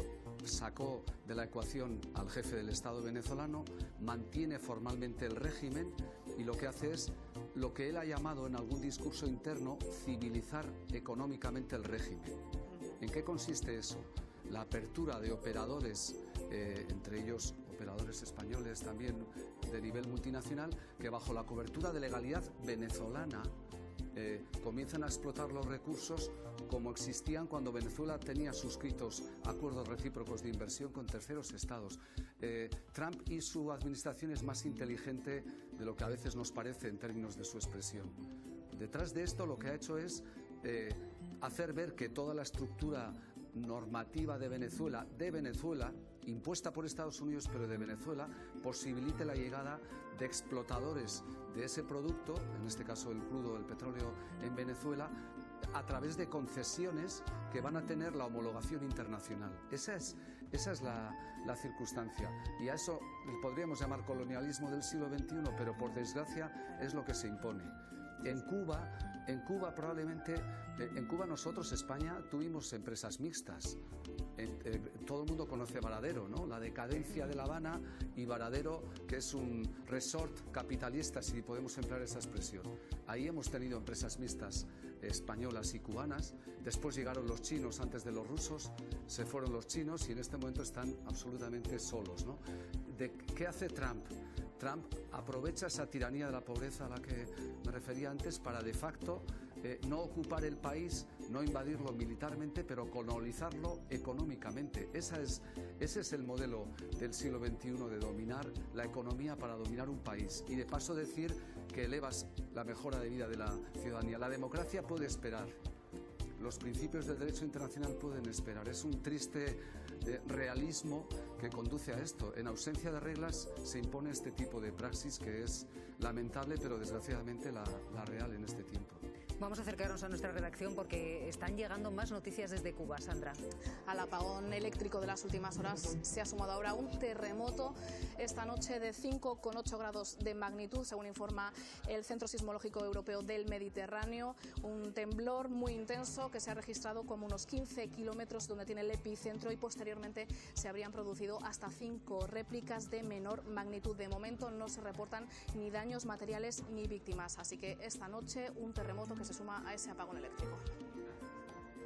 sacó de la ecuación al jefe del Estado venezolano, mantiene formalmente el régimen y lo que hace es lo que él ha llamado en algún discurso interno civilizar económicamente el régimen. ¿En qué consiste eso? La apertura de operadores, entre ellos operadores españoles también de nivel multinacional, que bajo la cobertura de legalidad venezolana comienzan a explotar los recursos como existían cuando Venezuela tenía suscritos acuerdos recíprocos de inversión con terceros estados. Trump y su administración es más inteligente de lo que a veces nos parece en términos de su expresión. Detrás de esto lo que ha hecho es hacer ver que toda la estructura normativa de Venezuela, impuesta por Estados Unidos pero de Venezuela, posibilite la llegada de explotadores de ese producto, en este caso el crudo, el petróleo en Venezuela, a través de concesiones que van a tener la homologación internacional. Esa es la circunstancia. Y a eso podríamos llamar colonialismo del siglo XXI, pero por desgracia es lo que se impone. En Cuba En Cuba probablemente, en Cuba nosotros, España, tuvimos empresas mixtas. Todo el mundo conoce Varadero, ¿no? La decadencia de La Habana y Varadero, que es un resort capitalista, si podemos emplear esa expresión. Ahí hemos tenido empresas mixtas españolas y cubanas. Después llegaron los chinos antes de los rusos, se fueron los chinos y en este momento están absolutamente solos, ¿no? ¿Qué hace Trump? Trump aprovecha esa tiranía de la pobreza a la que me refería antes para de facto no ocupar el país, no invadirlo militarmente, pero colonizarlo económicamente. Ese es el modelo del siglo XXI, de dominar la economía para dominar un país. Y de paso decir que elevas la mejora de vida de la ciudadanía. La democracia puede esperar. Los principios del derecho internacional pueden esperar. Es un triste realismo que conduce a esto. En ausencia de reglas se impone este tipo de praxis que es lamentable, pero desgraciadamente la real en este tiempo. Vamos a acercarnos a nuestra redacción porque están llegando más noticias desde Cuba, Sandra. Al apagón eléctrico de las últimas horas se ha sumado ahora un terremoto esta noche de 5,8 grados de magnitud, según informa el Centro Sismológico Europeo del Mediterráneo. Un temblor muy intenso que se ha registrado como unos 15 kilómetros donde tiene el epicentro y posteriormente se habrían producido hasta 5 réplicas de menor magnitud. De momento no se reportan ni daños materiales ni víctimas, así que esta noche un terremoto que se suma a ese apagón eléctrico.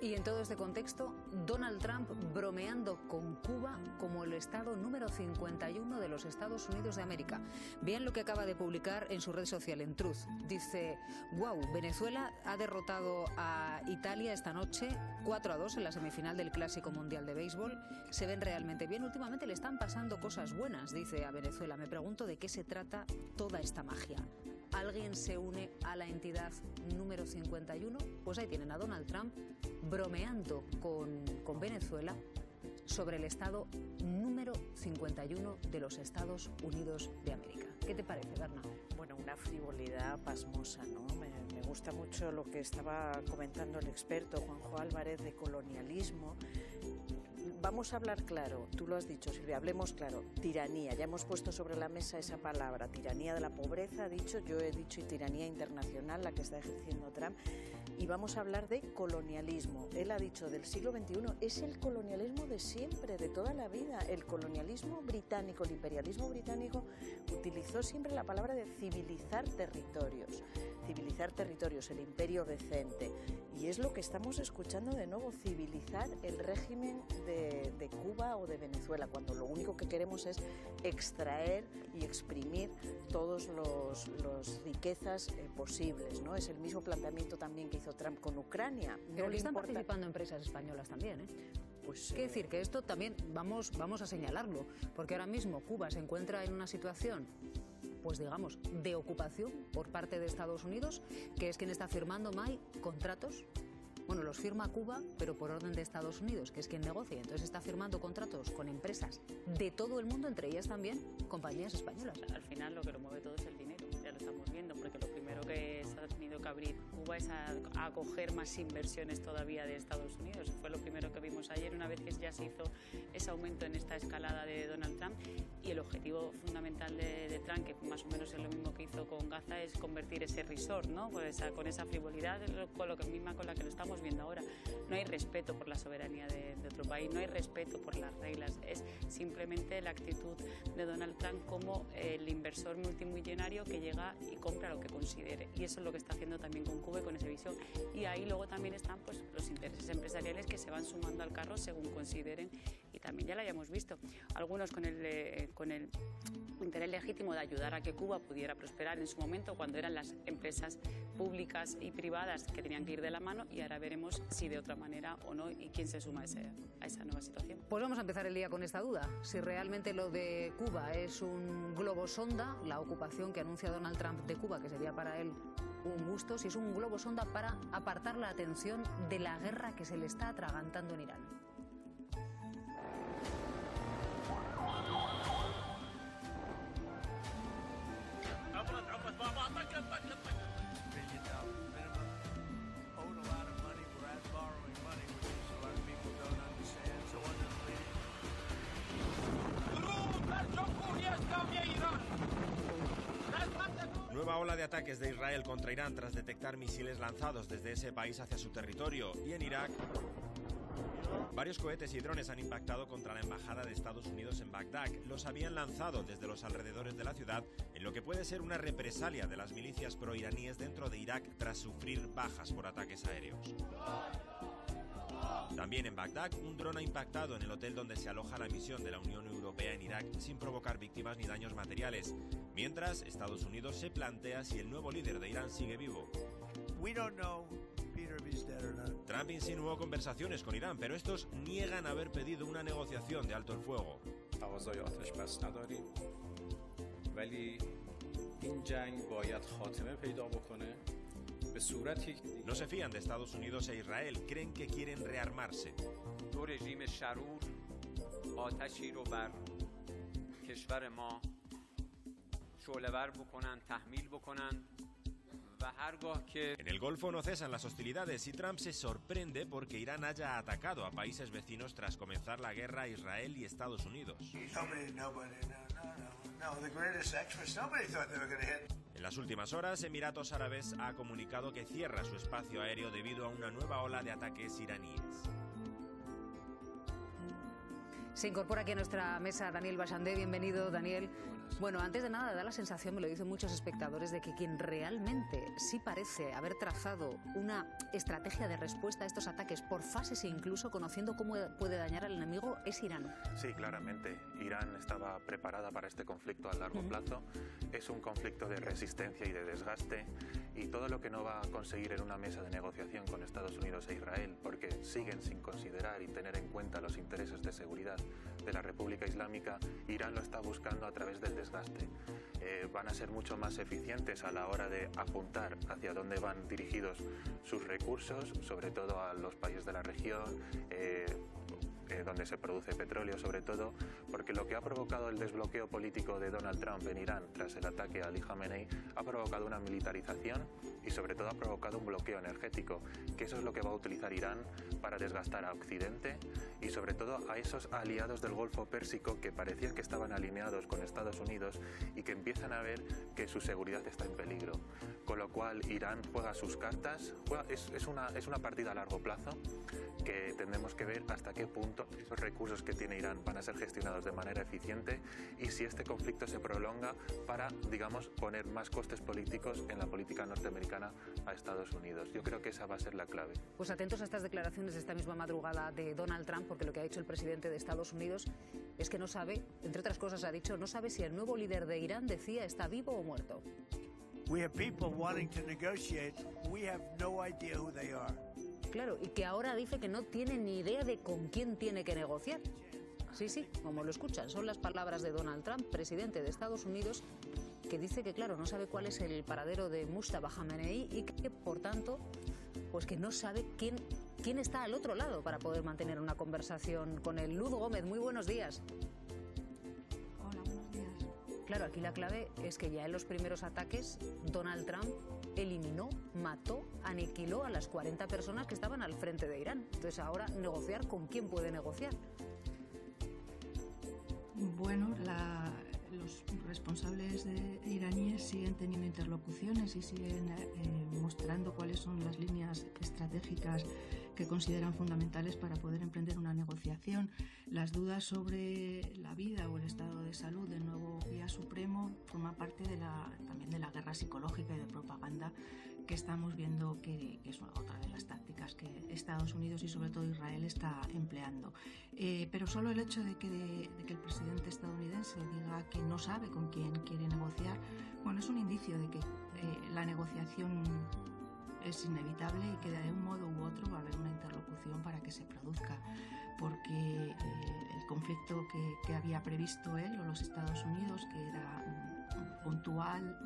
Y en todo este contexto, Donald Trump bromeando con Cuba como el estado número 51 de los Estados Unidos de América. Vean lo que acaba de publicar en su red social, en Truth. Dice: wow, Venezuela ha derrotado a Italia esta noche 4-2 en la semifinal del Clásico Mundial de Béisbol. Se ven realmente bien. Últimamente le están pasando cosas buenas, dice, a Venezuela. Me pregunto de qué se trata toda esta magia. ¿Alguien se une a la entidad número 51? Pues ahí tienen a Donald Trump bromeando con Venezuela sobre el estado número 51 de los Estados Unidos de América. ¿Qué te parece, Berna? Bueno, una frivolidad pasmosa, ¿no? Me gusta mucho lo que estaba comentando el experto Juanjo Álvarez de colonialismo. Vamos a hablar claro, tú lo has dicho, Silvia, hablemos claro. Tiranía, ya hemos puesto sobre la mesa esa palabra, tiranía de la pobreza, ha dicho, yo he dicho, y tiranía internacional, la que está ejerciendo Trump. Y vamos a hablar de colonialismo. Él ha dicho del siglo XXI, es el colonialismo de siempre, de toda la vida. El colonialismo británico, el imperialismo británico, utilizó siempre la palabra de civilizar territorios. Civilizar territorios, el imperio decente. Y es lo que estamos escuchando de nuevo, civilizar el régimen de Cuba o de Venezuela, cuando lo único que queremos es extraer y exprimir todas las riquezas posibles, ¿no? Es el mismo planteamiento también que hizo Trump con Ucrania. Pero le están participando empresas españolas también, ¿eh? Pues, quiere decir que esto también vamos a señalarlo, porque ahora mismo Cuba se encuentra en una situación, pues digamos, de ocupación por parte de Estados Unidos, que es quien está firmando contratos. Bueno, los firma Cuba, pero por orden de Estados Unidos, que es quien negocia. Entonces está firmando contratos con empresas de todo el mundo, entre ellas también compañías españolas. Al final lo que lo mueve todo es el dinero, ya lo estamos viendo, porque lo primero que se ha tenido que abrir Cuba es a acoger más inversiones todavía de Estados Unidos. Fue lo primero que vimos ayer, una vez que ya se hizo ese aumento en esta escalada de Donald Trump. Y el objetivo fundamental de Trump, que más o menos es lo mismo que hizo con Gaza, es convertir ese resort, ¿no? Pues con esa frivolidad, con la que lo estamos viendo ahora. No hay respeto por la soberanía de otro país, no hay respeto por las reglas. Es simplemente la actitud de Donald Trump como el inversor multimillonario que llega y compra lo que considere. Y eso es lo que está haciendo también con Cuba y con esa visión. Y ahí luego también están pues los intereses empresariales que se van sumando al carro según consideren. Y también ya lo hayamos visto. Algunos con el interés legítimo de ayudar a que Cuba pudiera prosperar en su momento, cuando eran las empresas públicas y privadas que tenían que ir de la mano, y ahora veremos si de otra manera o no y quién se suma a esa nueva situación. Pues vamos a empezar el día con esta duda, si realmente lo de Cuba es un globo sonda, la ocupación que anuncia Donald Trump de Cuba, que sería para él un gusto, si es un globo sonda para apartar la atención de la guerra que se le está atragantando en Irán. Nueva ola ola de ataques de Israel contra Irán tras detectar misiles lanzados desde ese país hacia su territorio. Y en Irak, varios cohetes y drones han impactado contra la embajada de Estados Unidos en Bagdad. Los habían lanzado desde los alrededores de la ciudad en lo que puede ser una represalia de las milicias proiraníes dentro de Irak tras sufrir bajas por ataques aéreos. También en Bagdad, un dron ha impactado en el hotel donde se aloja la misión de la Unión Europea en Irak sin provocar víctimas ni daños materiales. Mientras, Estados Unidos se plantea si el nuevo líder de Irán sigue vivo. Trump insinuó conversaciones con Irán, pero estos niegan haber pedido una negociación de alto el fuego. No se fían de Estados Unidos e Israel, creen que quieren rearmarse. En el Golfo no cesan las hostilidades y Trump se sorprende porque Irán haya atacado a países vecinos tras comenzar la guerra a Israel y Estados Unidos. En las últimas horas, Emiratos Árabes ha comunicado que cierra su espacio aéreo debido a una nueva ola de ataques iraníes. Se incorpora aquí a nuestra mesa Daniel Bachandé. Bienvenido, Daniel. Bueno, antes de nada, da la sensación, me lo dicen muchos espectadores, de que quien realmente sí parece haber trazado una estrategia de respuesta a estos ataques por fases e incluso conociendo cómo puede dañar al enemigo es Irán. Sí, claramente. Irán estaba preparada para este conflicto a largo plazo. Es un conflicto de resistencia y de desgaste, y todo lo que no va a conseguir en una mesa de negociación con Estados Unidos e Israel, porque siguen sin considerar y tener en cuenta los intereses de seguridad de la República Islámica, Irán lo está buscando a través del desgaste. Van a ser mucho más eficientes a la hora de apuntar hacia dónde van dirigidos sus recursos, sobre todo a los países de la región, donde se produce petróleo sobre todo, porque lo que ha provocado el desbloqueo político de Donald Trump en Irán tras el ataque a Ali Khamenei ha provocado una militarización y sobre todo ha provocado un bloqueo energético, que eso es lo que va a utilizar Irán para desgastar a Occidente y sobre todo a esos aliados del Golfo Pérsico que parecían que estaban alineados con Estados Unidos y que empiezan a ver que su seguridad está en peligro. Con lo cual Irán juega sus cartas, es una partida a largo plazo que tendremos que ver hasta qué punto esos recursos que tiene Irán van a ser gestionados de manera eficiente y si este conflicto se prolonga para, digamos, poner más costes políticos en la política norteamericana a Estados Unidos. Yo creo que esa va a ser la clave. Pues atentos a estas declaraciones de esta misma madrugada de Donald Trump, porque lo que ha dicho el presidente de Estados Unidos es que no sabe, entre otras cosas ha dicho, no sabe si el nuevo líder de Irán, decía, está vivo o muerto. We have people wanting to negotiate. We have no idea who they are. Claro, y que ahora dice que no tiene ni idea de con quién tiene que negociar. Sí, como lo escuchan, son las palabras de Donald Trump, presidente de Estados Unidos, que dice que, claro, no sabe cuál es el paradero de Mustafa Khamenei y que, por tanto, pues que no sabe quién está al otro lado para poder mantener una conversación con él. Luz Gómez, muy buenos días. Hola, buenos días. Claro, aquí la clave es que ya en los primeros ataques Donald Trump eliminó, mató, aniquiló a las 40 personas que estaban al frente de Irán. Entonces ahora negociar, ¿con quién puede negociar? Bueno, los responsables iraníes siguen teniendo interlocuciones y siguen mostrando cuáles son las líneas estratégicas que consideran fundamentales para poder emprender una negociación. Las dudas sobre la vida o el estado de salud del nuevo guía supremo forman parte también de la guerra psicológica y de propaganda que estamos viendo que es otra de las tácticas que Estados Unidos y sobre todo Israel está empleando. Pero solo el hecho de que el presidente estadounidense diga que no sabe con quién quiere negociar, bueno, es un indicio de que la negociación es inevitable y que de un modo u otro va a haber una interlocución para que se produzca, porque el conflicto que había previsto él o los Estados Unidos, que era puntual,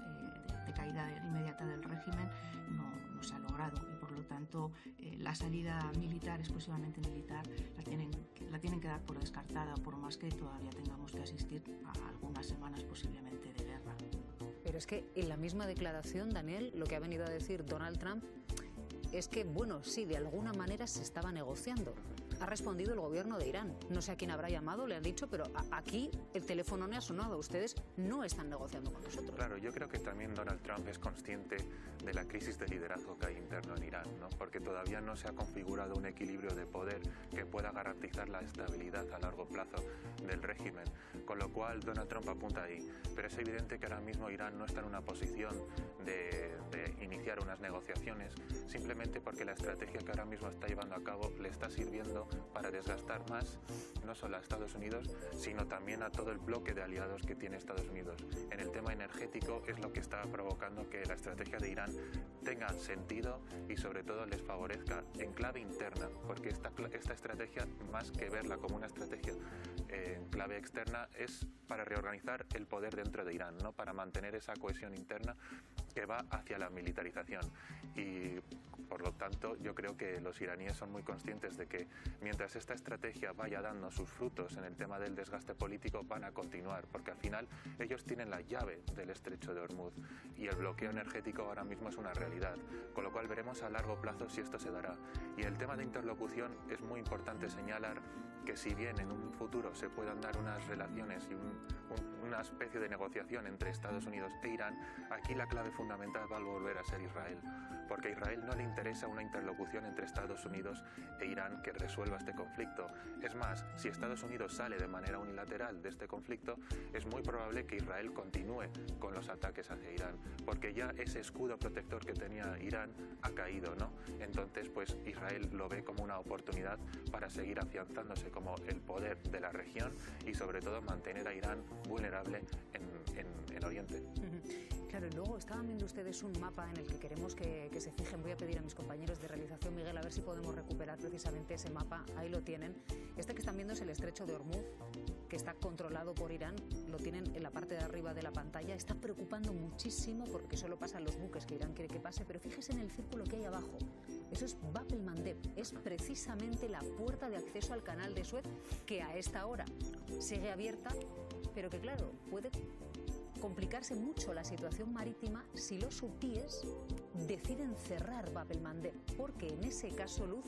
de caída inmediata del régimen, no se ha logrado y por lo tanto la salida militar, exclusivamente militar, la tienen que dar por descartada, por más que todavía tengamos que asistir a algunas semanas posiblemente de guerra. Pero es que en la misma declaración, Daniel, lo que ha venido a decir Donald Trump es que, bueno, sí, de alguna manera se estaba negociando. ha respondido el gobierno de Irán. No sé a quién habrá llamado, le han dicho, pero aquí el teléfono no ha sonado. Ustedes no están negociando con nosotros. Claro, yo creo que también Donald Trump es consciente de la crisis de liderazgo que hay interno en Irán, ¿no? Porque todavía no se ha configurado un equilibrio de poder que pueda garantizar la estabilidad a largo plazo del régimen, con lo cual Donald Trump apunta ahí. Pero es evidente que ahora mismo Irán no está en una posición de iniciar unas negociaciones, simplemente porque la estrategia que ahora mismo está llevando a cabo le está sirviendo para desgastar más no solo a Estados Unidos, sino también a todo el bloque de aliados que tiene Estados Unidos. En el tema energético es lo que está provocando que la estrategia de Irán tenga sentido y sobre todo les favorezca en clave interna, porque esta estrategia, más que verla como una estrategia en clave externa, es para reorganizar el poder dentro de Irán, ¿no? Para mantener esa cohesión interna que va hacia la militarización. Y por lo tanto yo creo que los iraníes son muy conscientes de que mientras esta estrategia vaya dando sus frutos en el tema del desgaste político, van a continuar, porque al final ellos tienen la llave del estrecho de Hormuz y el bloqueo energético ahora mismo es una realidad, con lo cual veremos a largo plazo si esto se dará. Y en el tema de interlocución es muy importante señalar que si bien en un futuro se puedan dar unas relaciones y una especie de negociación entre Estados Unidos e Irán, aquí la clave fundamental va a volver a ser Israel, porque a Israel no le interesa una interlocución entre Estados Unidos e Irán que resuelva este conflicto. Es más, si Estados Unidos sale de manera unilateral de este conflicto, es muy probable que Israel continúe con los ataques hacia Irán, porque ya ese escudo protector que tenía Irán ha caído, ¿no? Entonces, pues Israel lo ve como una oportunidad para seguir afianzándose como el poder de la región y sobre todo mantener a Irán vulnerable en Oriente. Claro, y luego estaban viendo ustedes un mapa en el que queremos que se fijen. Voy a pedir a mis compañeros de realización, Miguel, a ver si podemos recuperar precisamente ese mapa. Ahí lo tienen. Este que están viendo es el estrecho de Hormuz, que está controlado por Irán. Lo tienen en la parte de arriba de la pantalla. Está preocupando muchísimo porque solo pasan los buques que Irán quiere que pase, pero fíjese en el círculo que hay abajo. Eso es Bab el-Mandeb. Es precisamente la puerta de acceso al canal de Suez, que a esta hora sigue abierta, pero que, claro, puede complicarse mucho la situación marítima si los hutíes deciden cerrar Bab el-Mandeb, porque en ese caso, Luz,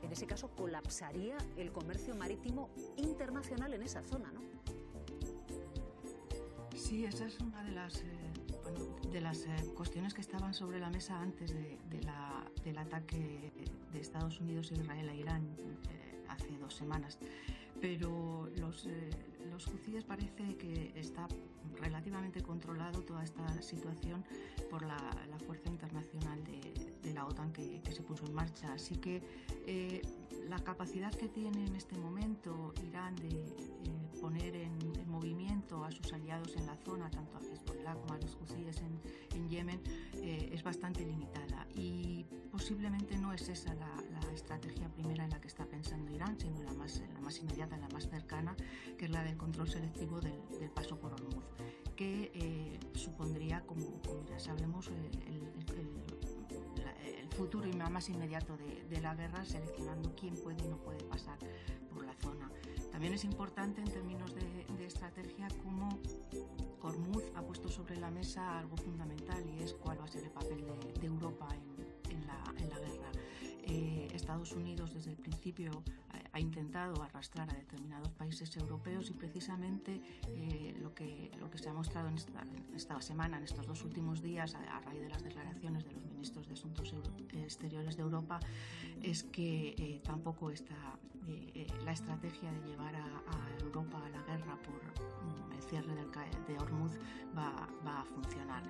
en ese caso colapsaría el comercio marítimo internacional en esa zona, ¿no? Sí, esa es una de las cuestiones que estaban sobre la mesa antes del ataque de Estados Unidos e Israel a Irán hace 2 semanas. Pero los hutíes parece que está relativamente controlado toda esta situación por la fuerza internacional de la OTAN que se puso en marcha. Así que la capacidad que tiene en este momento Irán de poner en movimiento a sus aliados en la zona, tanto a Hezbollah como a los hutíes en Yemen, es bastante limitada. Y posiblemente no es esa la estrategia primera en la que está pensando Irán, sino la más inmediata, la más cercana, que es la del control selectivo del paso por Hormuz, que supondría, como ya sabemos, el futuro más inmediato de la guerra, seleccionando quién puede y no puede pasar por la zona. También es importante en términos de estrategia cómo Hormuz ha puesto sobre la mesa algo fundamental, y es cuál va a ser el papel de Europa en la guerra. Estados Unidos desde el principio ha intentado arrastrar a determinados países europeos, y precisamente lo que se ha mostrado en esta semana, en estos 2 últimos días, a raíz de las declaraciones de los ministros de Asuntos Exteriores de Europa, es que tampoco está la estrategia de llevar a Europa a la guerra por el cierre de Hormuz va a funcionar.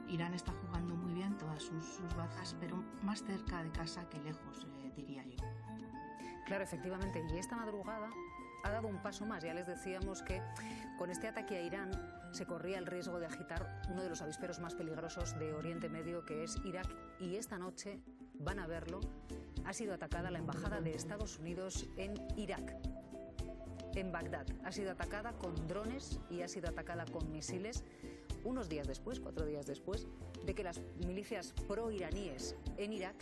Irán está jugando muy bien todas sus bazas, pero más cerca de casa que lejos, diría yo. Claro, efectivamente, y esta madrugada ha dado un paso más. Ya les decíamos que con este ataque a Irán se corría el riesgo de agitar uno de los avisperos más peligrosos de Oriente Medio, que es Irak, y esta noche van a verlo. Ha sido atacada la embajada de Estados Unidos en Irak, en Bagdad. Ha sido atacada con drones y ha sido atacada con misiles unos días después, 4 días después, de que las milicias pro-iraníes en Irak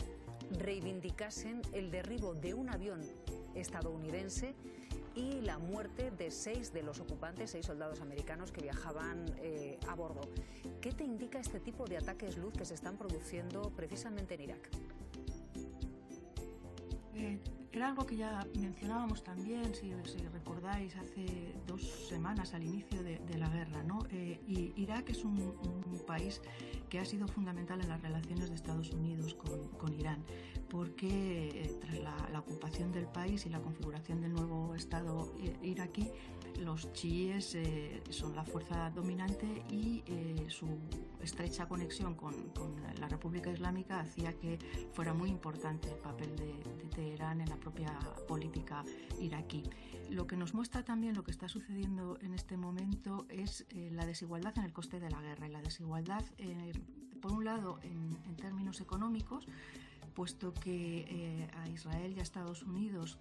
reivindicasen el derribo de un avión estadounidense y la muerte de 6 de los ocupantes, 6 soldados americanos que viajaban a bordo. ¿Qué te indica este tipo de ataques, Luz, que se están produciendo precisamente en Irak? Era algo que ya mencionábamos también, si recordáis, hace 2 semanas al inicio de la guerra, ¿no? Y Irak es un país que ha sido fundamental en las relaciones de Estados Unidos con Irán, porque tras la ocupación del país y la configuración del nuevo Estado iraquí, los chiíes son la fuerza dominante y su estrecha conexión con la República Islámica hacía que fuera muy importante el papel de Teherán en la propia política iraquí. Lo que nos muestra también lo que está sucediendo en este momento es la desigualdad en el coste de la guerra, y la desigualdad, por un lado, en términos económicos, puesto que a Israel y a Estados Unidos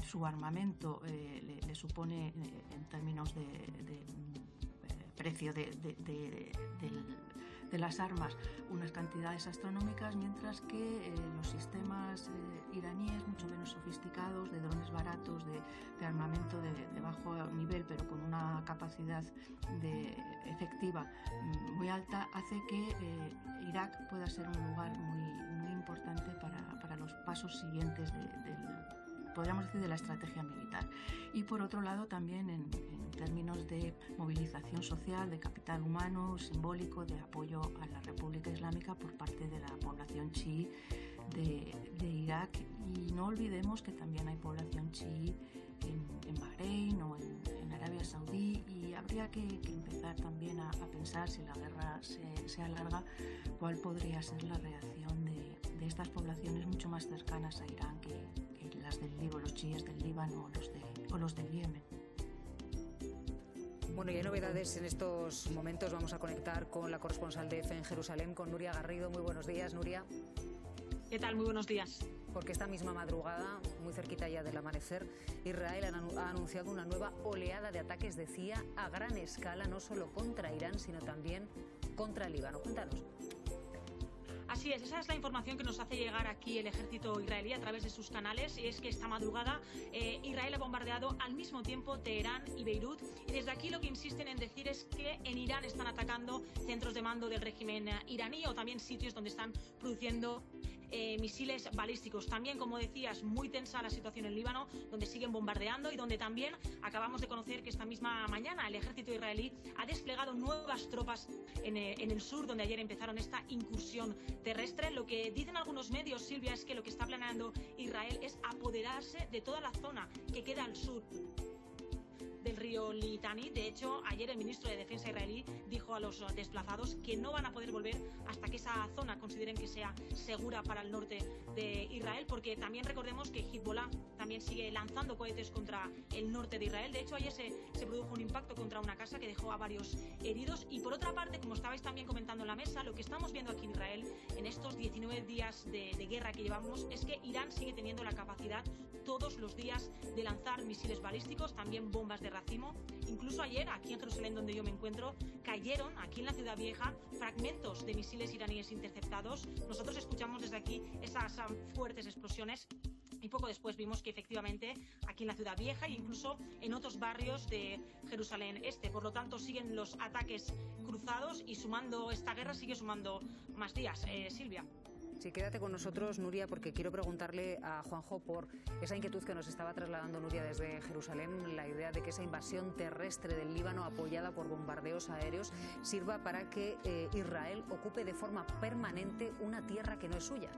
su armamento le supone, en términos de precio de las armas, unas cantidades astronómicas, mientras que los sistemas iraníes, mucho menos sofisticados, de drones baratos, de armamento de bajo nivel, pero con una capacidad efectiva muy alta, hace que Irak pueda ser un lugar muy importante para los pasos siguientes podríamos decir, de la estrategia militar. Y por otro lado también en términos de movilización social, de capital humano, simbólico, de apoyo a la República Islámica por parte de la población chií de Irak. Y no olvidemos que también hay población chií en Bahrein o en Arabia Saudí, y habría que empezar también a pensar, si la guerra se alarga, cuál podría ser la reacción de estas poblaciones mucho más cercanas a Irán que las del Líbano, los chiíes del Líbano o los del Yemen. Bueno, y hay novedades en estos momentos. Vamos a conectar con la corresponsal de EFE en Jerusalén, con Nuria Garrido. Muy buenos días, Nuria. ¿Qué tal? Muy buenos días. Porque esta misma madrugada, muy cerquita ya del amanecer, Israel ha anunciado una nueva oleada de ataques de CIA a gran escala, no solo contra Irán, sino también contra el Líbano. Cuéntanos. Así es, esa es la información que nos hace llegar aquí el ejército israelí a través de sus canales, y es que esta madrugada Israel ha bombardeado al mismo tiempo Teherán y Beirut, y desde aquí lo que insisten en decir es que en Irán están atacando centros de mando del régimen iraní, o también sitios donde están produciendo misiles balísticos. También, como decías, muy tensa la situación en Líbano, donde siguen bombardeando y donde también acabamos de conocer que esta misma mañana el ejército israelí ha desplegado nuevas tropas en el sur, donde ayer empezaron esta incursión terrestre. Lo que dicen algunos medios, Silvia, es que lo que está planeando Israel es apoderarse de toda la zona que queda al sur del río Litani. De hecho, ayer el ministro de Defensa israelí dijo a los desplazados que no van a poder volver hasta que esa zona consideren que sea segura para el norte de Israel, porque también recordemos que Hezbollah también sigue lanzando cohetes contra el norte de Israel. De hecho, ayer se produjo un impacto contra una casa que dejó a varios heridos. Y por otra parte, como estabais también comentando en la mesa, lo que estamos viendo aquí en Israel en estos 19 días de guerra que llevamos es que Irán sigue teniendo la capacidad todos los días de lanzar misiles balísticos, también bombas de racimo. Incluso ayer, aquí en Jerusalén, donde yo me encuentro, cayeron aquí en la Ciudad Vieja fragmentos de misiles iraníes interceptados. Nosotros escuchamos desde aquí esas fuertes explosiones, y poco después vimos que efectivamente aquí en la Ciudad Vieja e incluso en otros barrios de Jerusalén Este. Por lo tanto, siguen los ataques cruzados, y sumando esta guerra sigue sumando más días. Silvia. Sí, quédate con nosotros, Nuria, porque quiero preguntarle a Juanjo por esa inquietud que nos estaba trasladando Nuria desde Jerusalén, la idea de que esa invasión terrestre del Líbano, apoyada por bombardeos aéreos, sirva para que Israel ocupe de forma permanente una tierra que no es suya.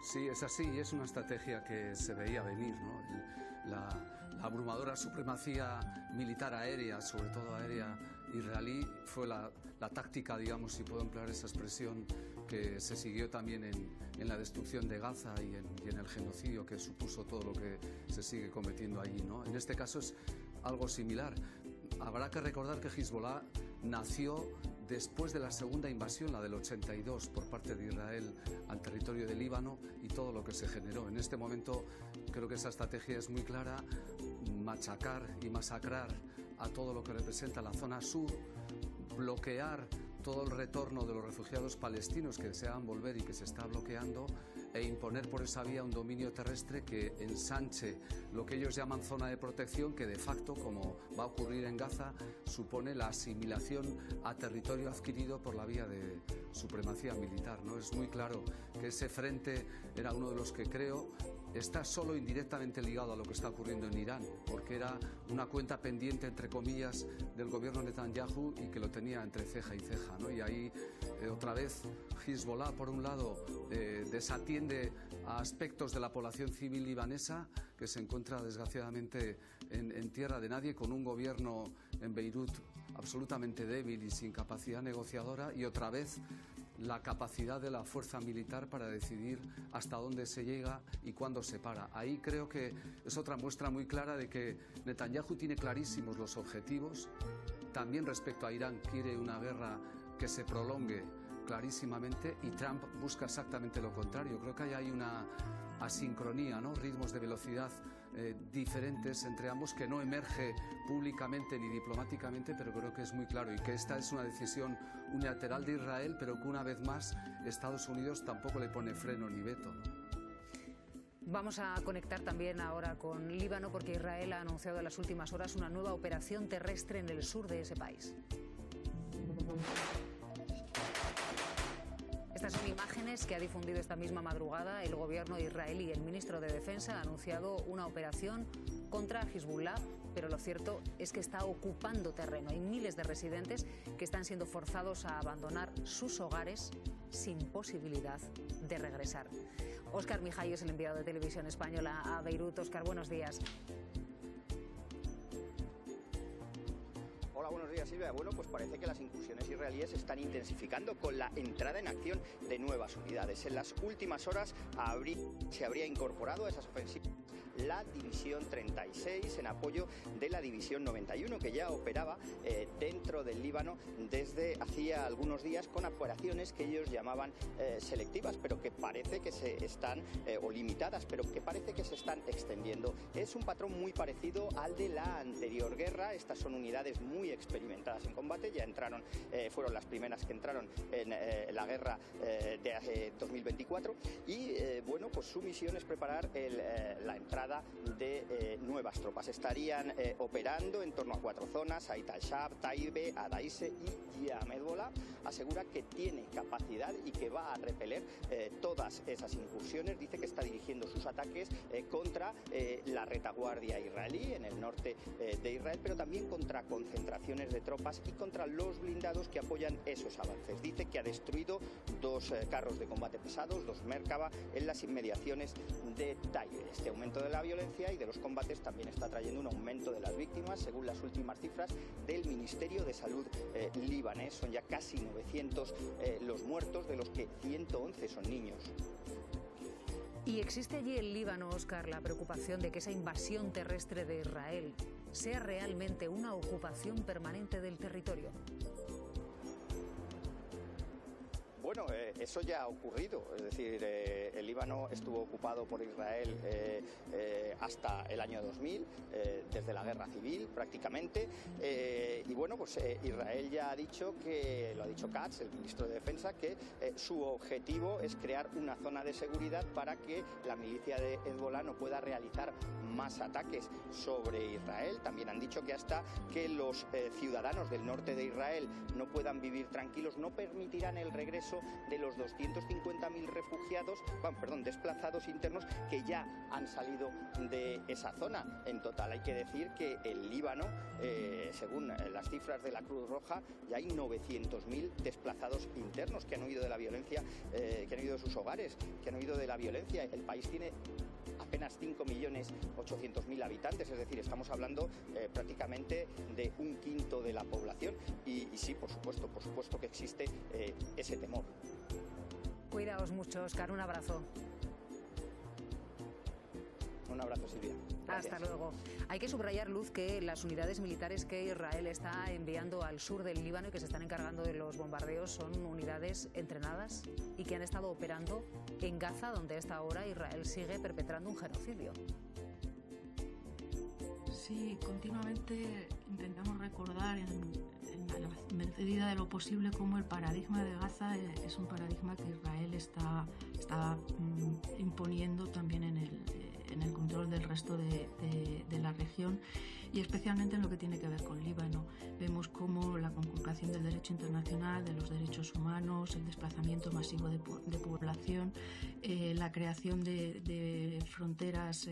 Sí, es así, y es una estrategia que se veía venir, ¿no? La abrumadora supremacía militar aérea, sobre todo aérea israelí, fue la táctica, digamos, si puedo emplear esa expresión, que se siguió también en la destrucción de Gaza y en el genocidio que supuso todo lo que se sigue cometiendo allí, ¿no? En este caso es algo similar. Habrá que recordar que Hezbollah nació después de la segunda invasión, la del 82, por parte de Israel al territorio del Líbano, y todo lo que se generó. En este momento creo que esa estrategia es muy clara: machacar y masacrar a todo lo que representa la zona sur, bloquear todo el retorno de los refugiados palestinos que deseaban volver y que se está bloqueando, e imponer por esa vía un dominio terrestre que ensanche lo que ellos llaman zona de protección, que de facto, como va a ocurrir en Gaza, supone la asimilación a territorio adquirido por la vía de supremacía militar, ¿no? Es muy claro que ese frente era uno de los que creo está solo indirectamente ligado a lo que está ocurriendo en Irán, porque era una cuenta pendiente, entre comillas, del gobierno Netanyahu y que lo tenía entre ceja y ceja, ¿no? Y ahí, otra vez, Hezbollah, por un lado, desatiende a aspectos de la población civil libanesa, que se encuentra, desgraciadamente, en tierra de nadie, con un gobierno en Beirut absolutamente débil y sin capacidad negociadora, y otra vez la capacidad de la fuerza militar para decidir hasta dónde se llega y cuándo se para. Ahí creo que es otra muestra muy clara de que Netanyahu tiene clarísimos los objetivos. También respecto a Irán quiere una guerra que se prolongue clarísimamente, y Trump busca exactamente lo contrario. Creo que hay una asincronía, ¿no? Ritmos de velocidad diferentes entre ambos, que no emerge públicamente ni diplomáticamente, pero creo que es muy claro, y que esta es una decisión unilateral de Israel, pero que una vez más Estados Unidos tampoco le pone freno ni veto, ¿no? Vamos a conectar también ahora con Líbano, porque Israel ha anunciado en las últimas horas una nueva operación terrestre en el sur de ese país. Estas son imágenes que ha difundido esta misma madrugada el gobierno israelí. El ministro de Defensa ha anunciado una operación contra Hezbollah, pero lo cierto es que está ocupando terreno. Hay miles de residentes que están siendo forzados a abandonar sus hogares sin posibilidad de regresar. Óscar Mijayo es el enviado de Televisión Española a Beirut. Óscar, buenos días. Hola, buenos días, Silvia. Bueno, pues parece que las incursiones israelíes se están intensificando con la entrada en acción de nuevas unidades. En las últimas horas se habría incorporado a esas ofensivas la División 36 en apoyo de la División 91, que ya operaba dentro del Líbano desde hacía algunos días con operaciones que ellos llamaban selectivas, pero que parece que se están, o limitadas, pero que parece que se están extendiendo. Es un patrón muy parecido al de la anterior guerra. Estas son unidades muy experimentadas en combate, ya entraron, fueron las primeras que entraron en la guerra de 2024, y bueno, pues su misión es preparar la entrada de nuevas tropas. Estarían operando en torno a 4 zonas: Ait al-Shab, Taibe, Adaise y Yam. Hezbollah asegura que tiene capacidad y que va a repeler todas esas incursiones. Dice que está dirigiendo sus ataques contra la retaguardia israelí en el norte de Israel, pero también contra concentraciones de tropas y contra los blindados que apoyan esos avances. Dice que ha destruido 2 carros de combate pesados, 2 Merkava, en las inmediaciones de Taibe. Este aumento de la violencia y de los combates también está trayendo un aumento de las víctimas, según las últimas cifras del Ministerio de Salud libanés. Son ya casi 900 los muertos, de los que 111 son niños. ¿Y existe allí en Líbano, Óscar, la preocupación de que esa invasión terrestre de Israel sea realmente una ocupación permanente del territorio? Bueno, eso ya ha ocurrido, es decir, el Líbano estuvo ocupado por Israel hasta el año 2000, desde la guerra civil prácticamente, y bueno, pues Israel ya ha dicho que, lo ha dicho Katz, el ministro de Defensa, que su objetivo es crear una zona de seguridad para que la milicia de Hezbollah no pueda realizar más ataques sobre Israel. También han dicho que hasta que los ciudadanos del norte de Israel no puedan vivir tranquilos, no permitirán el regreso de los 250.000 refugiados, desplazados internos que ya han salido de esa zona. En total hay que decir que el Líbano, según las cifras de la Cruz Roja, ya hay 900.000 desplazados internos que han huido de la violencia, que han huido de sus hogares, que han huido de la violencia. El país tiene apenas 5.800.000 habitantes, es decir, estamos hablando prácticamente de un quinto de la población, y sí, por supuesto que existe ese temor. Cuidaos mucho, Óscar, un abrazo. Un abrazo, Silvia. Gracias. Hasta luego. Hay que subrayar, Luz, que las unidades militares que Israel está enviando al sur del Líbano y que se están encargando de los bombardeos son unidades entrenadas y que han estado operando en Gaza, donde a esta hora Israel sigue perpetrando un genocidio. Sí, continuamente intentamos recordar en la medida de lo posible cómo el paradigma de Gaza es un paradigma que Israel está imponiendo también en el control del resto de la región, y especialmente en lo que tiene que ver con Líbano. Vemos cómo la conculcación del derecho internacional, de los derechos humanos, el desplazamiento masivo de población, la creación de fronteras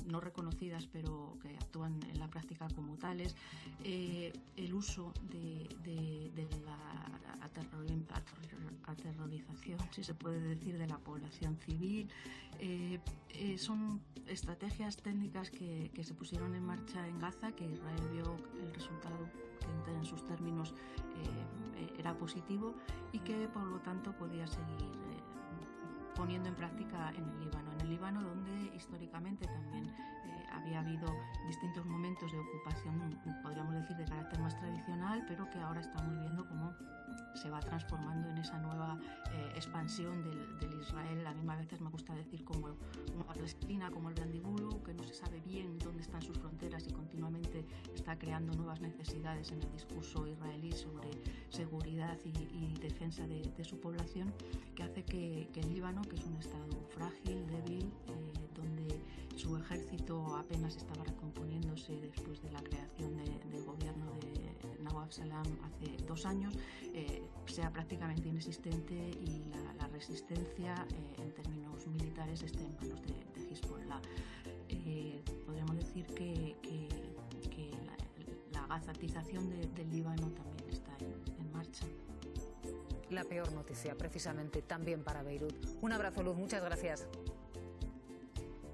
no reconocidas pero que actúan en la práctica como tales, el uso de la aterrorización, si se puede decir, de la población civil. Son estrategias técnicas que se pusieron en marcha en Gaza, que Israel vio el resultado que en sus términos era positivo y que por lo tanto podía seguir poniendo en práctica en el Líbano, donde históricamente también había habido distintos momentos de ocupación, podríamos decir, de carácter más tradicional, pero que ahora estamos viendo cómo se va transformando en esa nueva expansión del Israel. A mí a veces me gusta decir como la Palestina, como el Brandiburu, que no se sabe bien dónde están sus fronteras y continuamente está creando nuevas necesidades en el discurso israelí sobre seguridad y defensa de su población, que hace que el Líbano, que es un estado frágil, débil, donde su ejército apenas estaba recomponiéndose después de la creación del gobierno de Nawaf Salam hace 2 años, sea prácticamente inexistente, y la resistencia en términos militares esté en manos de Hezbollah. Podríamos decir que la gazatización del Líbano también está en marcha. La peor noticia, precisamente, también para Beirut. Un abrazo, Luz, muchas gracias.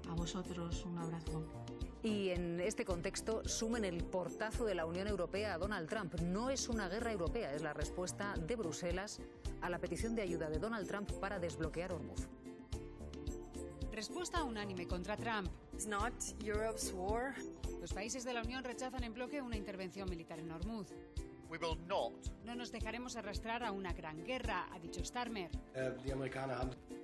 A vosotros, un abrazo. Y en este contexto sumen el portazo de la Unión Europea a Donald Trump. No es una guerra europea, es la respuesta de Bruselas a la petición de ayuda de Donald Trump para desbloquear Hormuz. Respuesta unánime contra Trump. It's not Europe's war. Los países de la Unión rechazan en bloque una intervención militar en Hormuz. We will not. No nos dejaremos arrastrar a una gran guerra, ha dicho Starmer.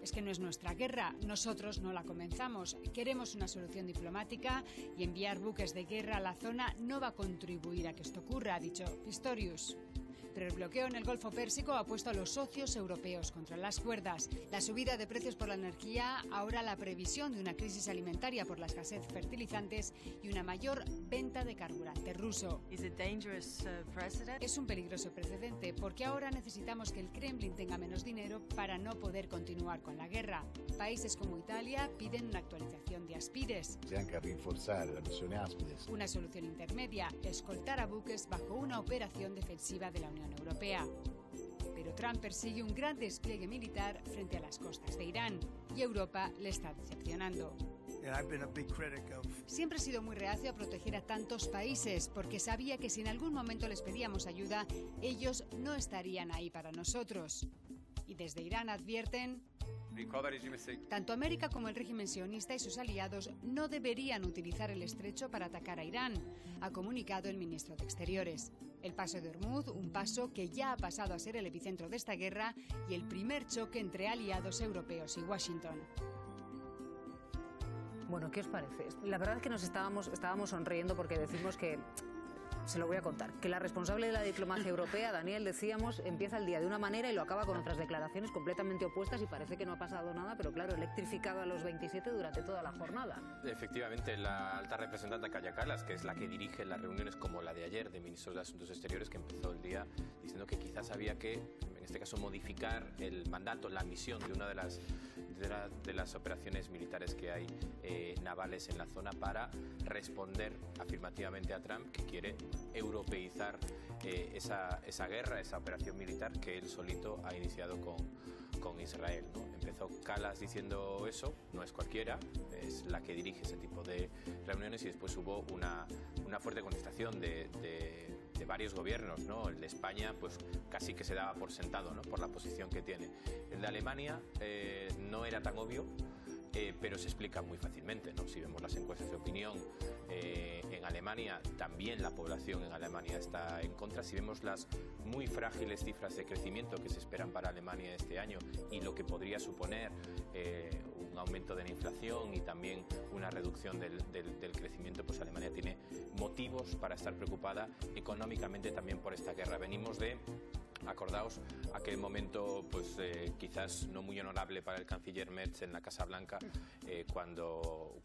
Es que no es nuestra guerra, nosotros no la comenzamos. Queremos una solución diplomática y enviar buques de guerra a la zona no va a contribuir a que esto ocurra, ha dicho Pistorius. Pero el bloqueo en el Golfo Pérsico ha puesto a los socios europeos contra las cuerdas. La subida de precios por la energía, ahora la previsión de una crisis alimentaria por la escasez de fertilizantes y una mayor venta de carburante ruso. Es un peligroso precedente porque ahora necesitamos que el Kremlin tenga menos dinero para no poder continuar con la guerra. Países como Italia piden una actualización de Aspides. Una solución intermedia, escoltar a buques bajo una operación defensiva de la Unión Europea. Pero Trump persigue un gran despliegue militar frente a las costas de Irán y Europa le está decepcionando. Siempre he sido muy reacio a proteger a tantos países porque sabía que si en algún momento les pedíamos ayuda, ellos no estarían ahí para nosotros. Y desde Irán advierten: tanto América como el régimen sionista y sus aliados no deberían utilizar el estrecho para atacar a Irán, ha comunicado el ministro de Exteriores. El paso de Hormuz, un paso que ya ha pasado a ser el epicentro de esta guerra y el primer choque entre aliados europeos y Washington. Bueno, ¿qué os parece? La verdad es que nos estábamos sonriendo porque decimos que, se lo voy a contar, que la responsable de la diplomacia europea, Daniel, decíamos, empieza el día de una manera y lo acaba con otras declaraciones completamente opuestas y parece que no ha pasado nada, pero claro, electrificado a los 27 durante toda la jornada. Efectivamente, la alta representante Kaja Kallas, que es la que dirige las reuniones como la de ayer de ministros de Asuntos Exteriores, que empezó el día diciendo que quizás había que, en este caso, modificar el mandato, la misión de una de las operaciones militares que hay navales en la zona para responder afirmativamente a Trump, que quiere europeizar esa guerra, esa operación militar que él solito ha iniciado con Israel, ¿no? Empezó Kallas diciendo eso, no es cualquiera, es la que dirige ese tipo de reuniones, y después hubo una fuerte contestación de varios gobiernos, ¿no? El de España pues casi que se daba por sentado, ¿no? Por la posición que tiene. El de Alemania no era tan obvio pero se explica muy fácilmente, ¿no? Si vemos las encuestas de opinión en Alemania, también la población en Alemania está en contra. Si vemos las muy frágiles cifras de crecimiento que se esperan para Alemania este año y lo que podría suponer un aumento de la inflación y también una reducción del crecimiento, pues Alemania tiene motivos para estar preocupada económicamente también por esta guerra. Venimos de... Acordaos aquel momento, pues quizás no muy honorable para el canciller Merz en la Casa Blanca, cuando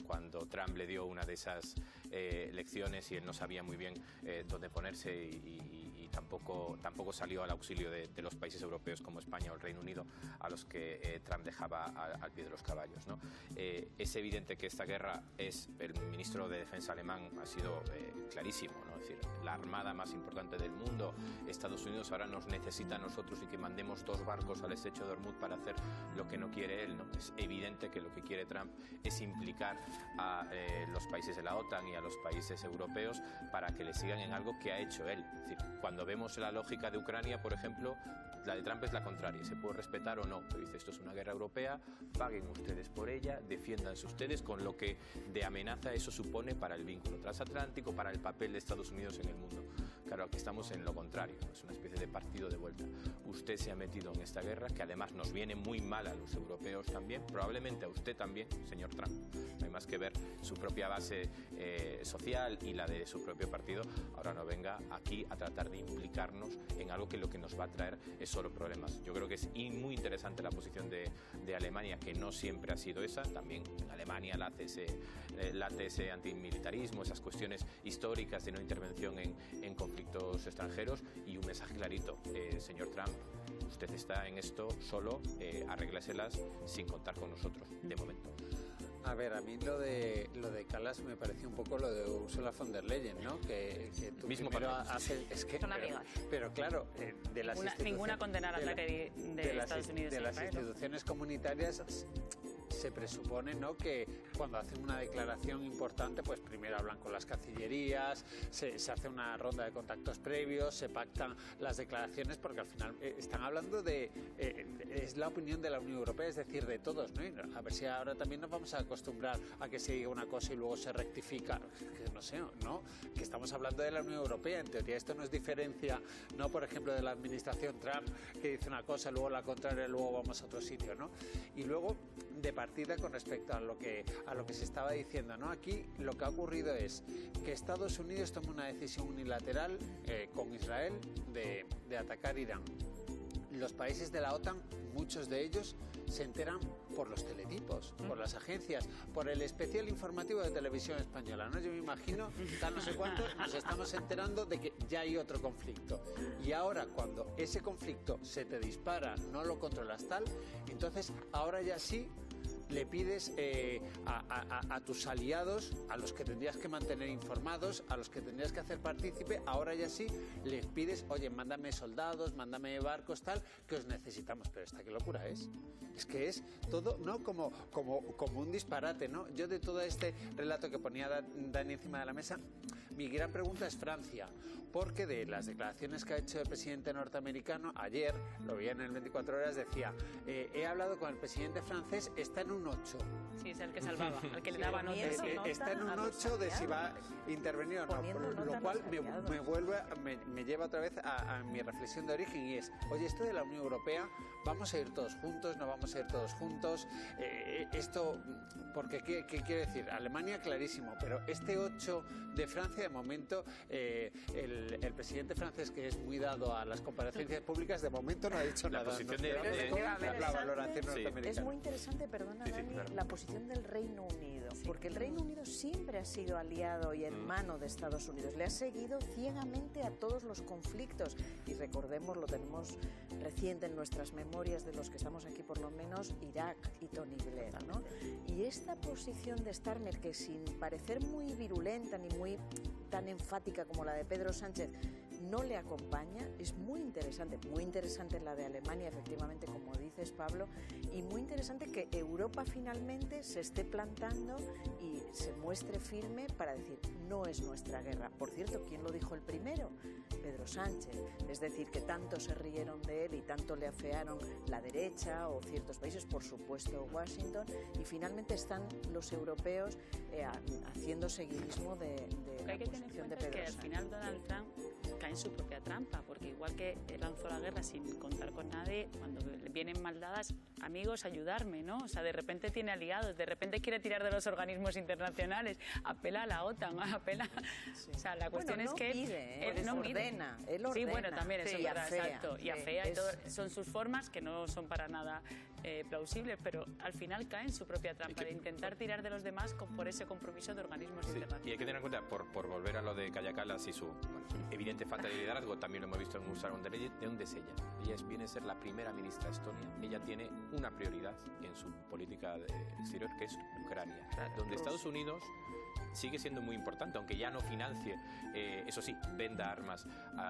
Trump le dio una de esas lecciones y él no sabía muy bien dónde ponerse y tampoco salió al auxilio de los países europeos como España o el Reino Unido, a los que Trump dejaba al pie de los caballos, ¿no? Es evidente que esta guerra el ministro de Defensa alemán ha sido clarísimo, ¿no? Es decir, la armada más importante del mundo, Estados Unidos ahora nos necesita a nosotros y que mandemos 2 barcos al estrecho de Hormuz para hacer lo que no quiere él, ¿no? Es evidente que lo que quiere Trump es implicar a los países de la OTAN y a los países europeos para que le sigan en algo que ha hecho él. Es decir, cuando vemos la lógica de Ucrania, por ejemplo, la de Trump es la contraria, se puede respetar o no, pero dice, esto es una guerra europea, paguen ustedes por ella, defiéndanse ustedes, con lo que de amenaza eso supone para el vínculo transatlántico, para el papel de Estados Unidos en el mundo. Claro, aquí estamos en lo contrario, es una especie de partido de vuelta. Usted se ha metido en esta guerra, que además nos viene muy mal a los europeos también, probablemente a usted también, señor Trump. No hay más que ver su propia base social y la de su propio partido. Ahora no venga aquí a tratar de implicarnos en algo que lo que nos va a traer es solo problemas. Yo creo que es muy interesante la posición de Alemania, que no siempre ha sido esa. También en Alemania late ese antimilitarismo, esas cuestiones históricas de no intervención en conflictos extranjeros, y un mensaje clarito, señor Trump, usted está en esto solo, arréglaselas sin contar con nosotros, de momento. A ver, a mí lo de Kallas me pareció un poco lo de Ursula von der Leyen, ¿no? Que tú mismo primero haces... Es que, son amigas. Pero claro, de las ninguna condena al ataque de Estados Unidos. De las instituciones comunitarias se presupone, ¿no?, que cuando hacen una declaración importante, pues primero hablan con las cancillerías, se hace una ronda de contactos previos, se pactan las declaraciones, porque al final están hablando es la opinión de la Unión Europea, es decir, de todos, ¿no? Y a ver si ahora también nos vamos a acostumbrar a que se diga una cosa y luego se rectifica, que no sé, ¿no? Que estamos hablando de la Unión Europea, en teoría esto nos diferencia, ¿no?, por ejemplo, de la administración Trump, que dice una cosa, luego la contraria, luego vamos a otro sitio, ¿no? Y luego, de partida con respecto a lo que se estaba diciendo, ¿no? Aquí lo que ha ocurrido es que Estados Unidos toma una decisión unilateral con Israel de atacar Irán. Los países de la OTAN, muchos de ellos, se enteran por los teletipos, por las agencias, por el especial informativo de Televisión Española, ¿no? Yo me imagino, tal no sé cuánto, nos estamos enterando de que ya hay otro conflicto. Y ahora, cuando ese conflicto se te dispara, no lo controlas tal, entonces ahora ya sí le pides a tus aliados, a los que tendrías que mantener informados, a los que tendrías que hacer partícipe, ahora ya sí les pides, oye, mándame soldados, mándame barcos, tal, que os necesitamos. Pero esta qué locura es que es todo, ¿no?, como un disparate, ¿no? Yo, de todo este relato que ponía Dani encima de la mesa, mi gran pregunta es Francia, porque de las declaraciones que ha hecho el presidente norteamericano, ayer, lo vi en el 24 horas, decía, he hablado con el presidente francés, está en un 8. Sí, es el que salvaba, el que le daba notas. Está en un 8 de si va a intervenir o no, lo cual me lleva otra vez a mi reflexión de origen, y es, oye, esto de la Unión Europea, ¿vamos a ir todos juntos? ¿No vamos a ir todos juntos? Esto, porque ¿qué quiere decir? Alemania, clarísimo, pero este 8 de Francia, de momento, el presidente francés, que es muy dado a las comparecencias públicas, de momento no ha dicho nada. La posición la valoración norteamericana. Es muy interesante, perdona, Dani, claro, la posición del Reino Unido, porque el Reino Unido siempre ha sido aliado y hermano de Estados Unidos, le ha seguido ciegamente a todos los conflictos, y recordemos, lo tenemos reciente en nuestras memorias, de los que estamos aquí por lo menos, Irak y Tony Blair, ¿no? Y esta posición de Starmer, que sin parecer muy virulenta ni muy tan enfática como la de Pedro Sánchez, no le acompaña. Es muy interesante la de Alemania, efectivamente, como dices, Pablo, y muy interesante que Europa finalmente se esté plantando y se muestre firme para decir, no es nuestra guerra. Por cierto, ¿quién lo dijo el primero? Pedro Sánchez. Es decir, que tanto se rieron de él y tanto le afearon la derecha o ciertos países, por supuesto Washington, y finalmente están los europeos haciendo seguidismo de la hay que tener en posición de cuenta Pedro que al Sánchez. final Donald Trump cae en su propia trampa, porque igual que lanzó la guerra sin contar con nadie, cuando le vienen mal dadas, amigos, ayudarme, ¿no? O sea, de repente tiene aliados, de repente quiere tirar de los organismos internacionales, apela a la OTAN, apela... Sí. O sea, la cuestión bueno, no es que... Pide, él no ordena, mide. él ordena. Sí, bueno, también eso Sí, es verdad, afea, exacto. Y afea y todo, son sus formas que no son para nada plausibles, pero al final cae en su propia trampa de intentar tirar de los demás por ese compromiso de organismos internacionales. Y hay que tener en cuenta, por volver a lo de Kaja Kallas y su evidente falta de liderazgo, también lo hemos visto en Ursula von der Leyen, ¿de dónde es ella? Ella viene a ser la primera ministra de Estonia. Ella tiene una prioridad en su política exterior, que es Ucrania, donde Estados Unidos sigue siendo muy importante, aunque ya no financie, eso sí, venda armas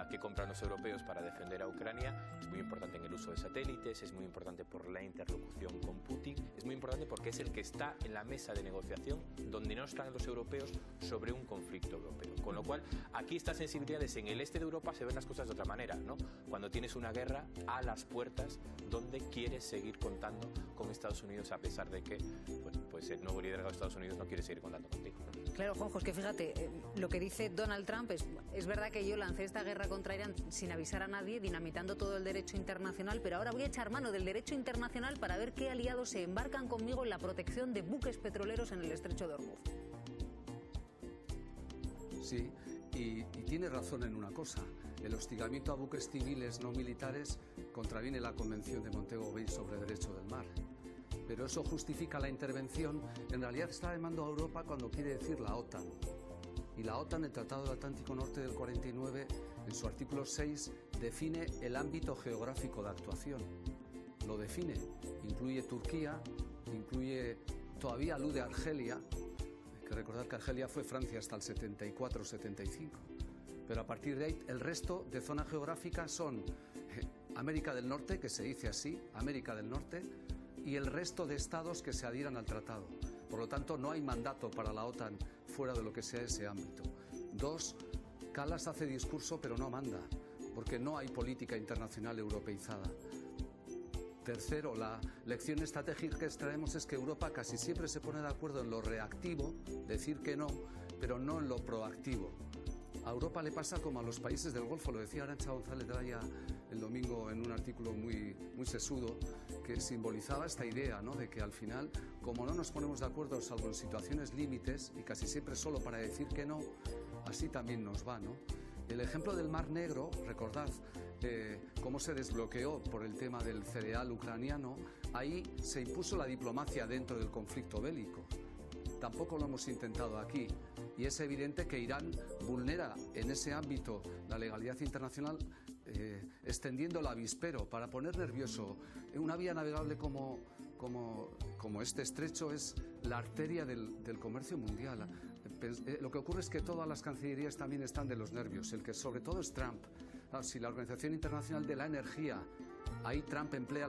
que compran los europeos para defender a Ucrania. Es muy importante en el uso de satélites, es muy importante por la interlocución con Putin, es muy importante porque es el que está en la mesa de negociación donde no están los europeos sobre un conflicto europeo. Con lo cual, aquí estas sensibilidades en el este de Europa se ven las cosas de otra manera, ¿no? Cuando tienes una guerra a las puertas donde quieres seguir contando con Estados Unidos a pesar de que pues el nuevo liderazgo de Estados Unidos no quiere seguir contando contigo. Claro, Juanjo, es que fíjate, lo que dice Donald Trump es verdad que yo lancé esta guerra contra Irán sin avisar a nadie, dinamitando todo el derecho internacional, pero ahora voy a echar mano del derecho internacional para ver qué aliados se embarcan conmigo en la protección de buques petroleros en el estrecho de Hormuz. Sí, y tiene razón en una cosa. El hostigamiento a buques civiles no militares contraviene la Convención de Montego Bay sobre Derecho del Mar. Pero eso justifica la intervención. En realidad está llamando a Europa cuando quiere decir la OTAN. Y la OTAN, el Tratado del Atlántico Norte del 49, en su artículo 6, define el ámbito geográfico de actuación. Lo define. Incluye Turquía, todavía alude a Argelia. Hay que recordar que Argelia fue Francia hasta el 74-75. Pero a partir de ahí, el resto de zona geográfica son América del Norte, que se dice así, América del Norte, y el resto de estados que se adhieran al tratado. Por lo tanto, no hay mandato para la OTAN fuera de lo que sea ese ámbito. 2, Kallas hace discurso pero no manda, porque no hay política internacional europeizada. 3, la lección estratégica que extraemos es que Europa casi siempre se pone de acuerdo en lo reactivo, decir que no, pero no en lo proactivo. A Europa le pasa como a los países del Golfo, lo decía Arantxa González Draya el domingo en un artículo muy sesudo, que simbolizaba esta idea, ¿no?, de que al final, como no nos ponemos de acuerdo salvo en situaciones límites, y casi siempre solo para decir que no, así también nos va, ¿no? El ejemplo del Mar Negro, recordad cómo se desbloqueó por el tema del cereal ucraniano, ahí se impuso la diplomacia dentro del conflicto bélico. Tampoco lo hemos intentado aquí, y es evidente que Irán vulnera en ese ámbito la legalidad internacional, extendiendo el avispero para poner nervioso. Una vía navegable como este estrecho es la arteria del comercio mundial. Lo que ocurre es que todas las cancillerías también están de los nervios, el que sobre todo es Trump. Si la Organización Internacional de la Energía, ahí Trump emplea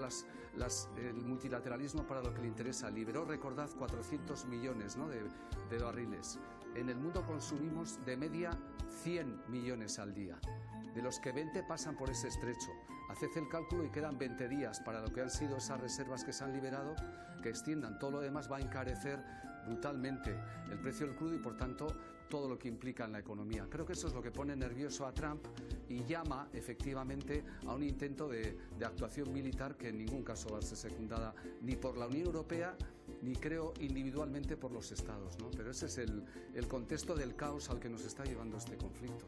el multilateralismo para lo que le interesa. Liberó, recordad, 400 millones, ¿no?, de barriles. En el mundo consumimos de media 100 millones al día, de los que 20 pasan por ese estrecho. Haced el cálculo y quedan 20 días para lo que han sido esas reservas que se han liberado, que extiendan. Todo lo demás va a encarecer brutalmente el precio del crudo y, por tanto, todo lo que implica en la economía. Creo que eso es lo que pone nervioso a Trump y llama efectivamente a un intento de actuación militar que en ningún caso va a ser secundada ni por la Unión Europea ni, creo, individualmente por los Estados, ¿no? Pero ese es el contexto del caos al que nos está llevando este conflicto.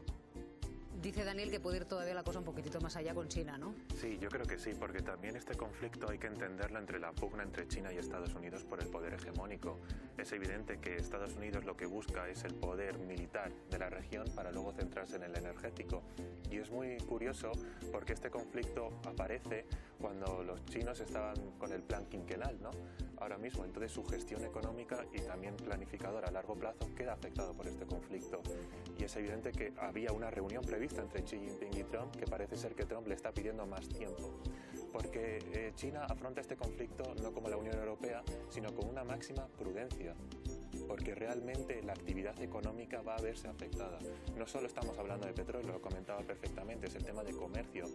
Dice Daniel que puede ir todavía la cosa un poquitito más allá con China, ¿no? Sí, yo creo que sí, porque también este conflicto hay que entenderlo entre la pugna entre China y Estados Unidos por el poder hegemónico. Es evidente que Estados Unidos lo que busca es el poder militar de la región para luego centrarse en el energético. Y es muy curioso porque este conflicto aparece cuando los chinos estaban con el plan quinquenal, ¿no? Ahora mismo, entonces su gestión económica y también planificadora a largo plazo queda afectado por este conflicto. Y es evidente que había una reunión prevista entre Xi Jinping y Trump, que parece ser que Trump le está pidiendo más tiempo. Porque China afronta este conflicto no como la Unión Europea, sino con una máxima prudencia. Porque realmente la actividad económica va a verse afectada. No solo estamos hablando de petróleo, lo comentaba perfectamente, es el tema de comercio.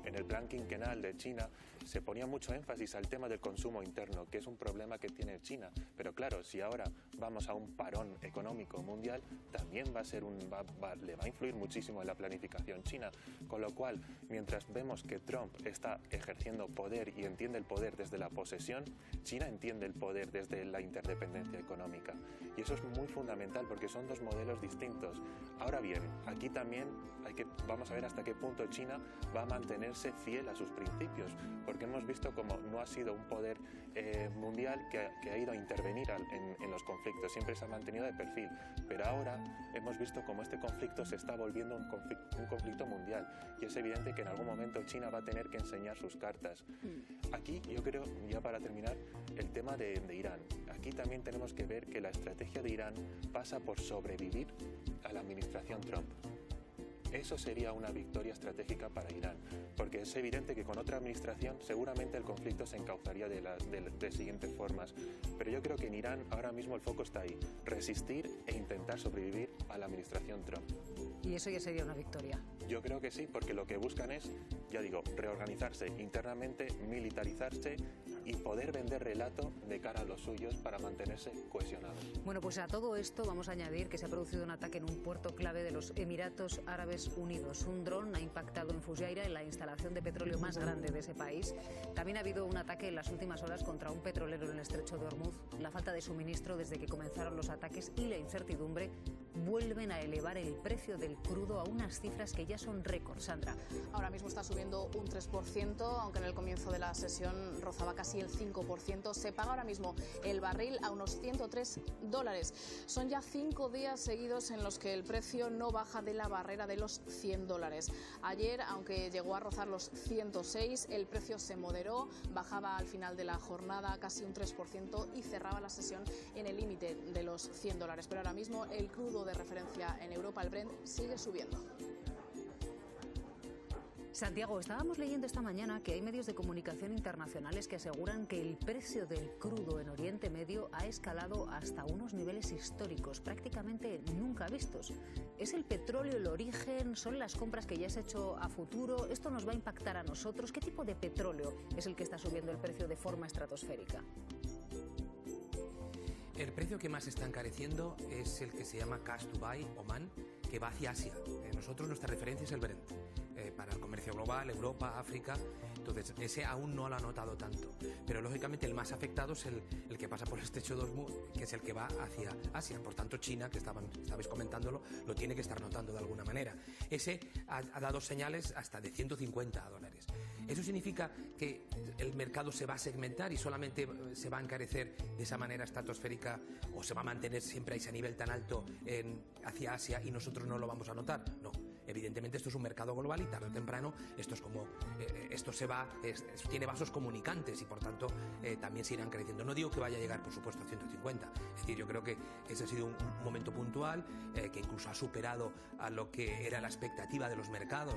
En el plan quinquenal de China se ponía mucho énfasis al tema del consumo interno, que es un problema que tiene China. Pero claro, si ahora vamos a un parón económico mundial, también va a ser le va a influir muchísimo en la planificación china. Con lo cual, mientras vemos que Trump está ejerciendo poder y entiende el poder desde la posesión, China entiende el poder desde la interdependencia económica. Y eso es muy fundamental porque son dos modelos distintos. Ahora bien, aquí también vamos a ver hasta qué punto China va a mantenerse fiel a sus principios, porque hemos visto como no ha sido un poder mundial que ha ido a intervenir en los conflictos, siempre se ha mantenido de perfil, pero ahora hemos visto como este conflicto se está volviendo un conflicto mundial y es evidente que en algún momento China va a tener que enseñar sus cartas. Aquí yo creo, ya para terminar, el tema de Irán. Aquí también tenemos que ver que la estrategia de Irán pasa por sobrevivir a la administración Trump. Eso sería una victoria estratégica para Irán, porque es evidente que con otra administración seguramente el conflicto se encauzaría de siguientes formas. Pero yo creo que en Irán ahora mismo el foco está ahí, resistir e intentar sobrevivir a la administración Trump. ¿Y eso ya sería una victoria? Yo creo que sí, porque lo que buscan es, ya digo, reorganizarse internamente, militarizarse y poder vender relato de cara a los suyos para mantenerse cohesionados. Bueno, pues a todo esto vamos a añadir que se ha producido un ataque en un puerto clave de los Emiratos Árabes Unidos. Un dron ha impactado en Fujairah, en la instalación de petróleo más grande de ese país. También ha habido un ataque en las últimas horas contra un petrolero en el estrecho de Hormuz. La falta de suministro desde que comenzaron los ataques y la incertidumbre vuelven a elevar el precio del crudo a unas cifras que ya son récord. Sandra. Ahora mismo está subiendo un 3%, aunque en el comienzo de la sesión rozaba casi el 5%. Se paga ahora mismo el barril a unos $103. Son ya 5 días seguidos en los que el precio no baja de la barrera de los $100. Ayer, aunque llegó a rozar los 106, el precio se moderó, bajaba al final de la jornada casi un 3% y cerraba la sesión en el límite de los $100. Pero ahora mismo el crudo de referencia en Europa, el Brent, sigue subiendo. Santiago, estábamos leyendo esta mañana que hay medios de comunicación internacionales que aseguran que el precio del crudo en Oriente Medio ha escalado hasta unos niveles históricos, prácticamente nunca vistos. ¿Es el petróleo el origen? ¿Son las compras que ya has hecho a futuro? ¿Esto nos va a impactar a nosotros? ¿Qué tipo de petróleo es el que está subiendo el precio de forma estratosférica? El precio que más está encareciendo es el que se llama Cash Dubai, Oman, que va hacia Asia. Nosotros nuestra referencia es el Brent. Para el comercio global, Europa, África, entonces ese aún no lo ha notado tanto, pero lógicamente el más afectado es el que pasa por el estrecho de Hormuz, que es el que va hacia Asia. Por tanto, China, que estabais comentándolo, lo tiene que estar notando de alguna manera. Ese ha dado señales hasta de $150. ¿Eso significa que el mercado se va a segmentar y solamente se va a encarecer de esa manera estratosférica o se va a mantener siempre a ese nivel tan alto hacia Asia y nosotros no lo vamos a notar? No. Evidentemente esto es un mercado global y tarde o temprano esto es como esto tiene vasos comunicantes y por tanto también se irán creciendo. No digo que vaya a llegar por supuesto a 150, es decir, yo creo que ese ha sido un momento puntual que incluso ha superado a lo que era la expectativa de los mercados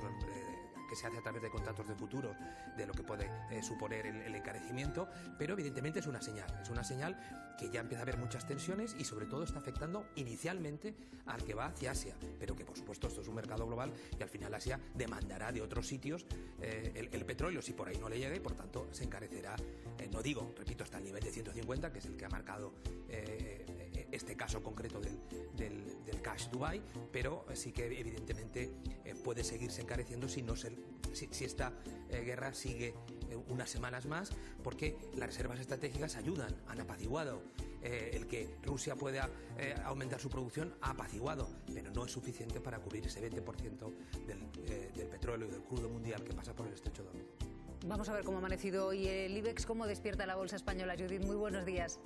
que se hace a través de contratos de futuros de lo que puede suponer el encarecimiento, pero evidentemente es una señal que ya empieza a haber muchas tensiones y sobre todo está afectando inicialmente al que va hacia Asia, pero que por supuesto esto es un mercado global y al final Asia demandará de otros sitios el petróleo si por ahí no le llegue y por tanto se encarecerá, no digo, repito, hasta el nivel de 150, que es el que ha marcado este caso concreto del Cash Dubai, pero sí que evidentemente puede seguirse encareciendo si esta guerra sigue unas semanas más, porque las reservas estratégicas ayudan, han apaciguado. El que Rusia pueda aumentar su producción ha apaciguado, pero no es suficiente para cubrir ese 20% del petróleo y del crudo mundial que pasa por el estrecho de Hormuz. Vamos a ver cómo ha amanecido hoy el IBEX, cómo despierta la bolsa española. Judith, muy buenos días.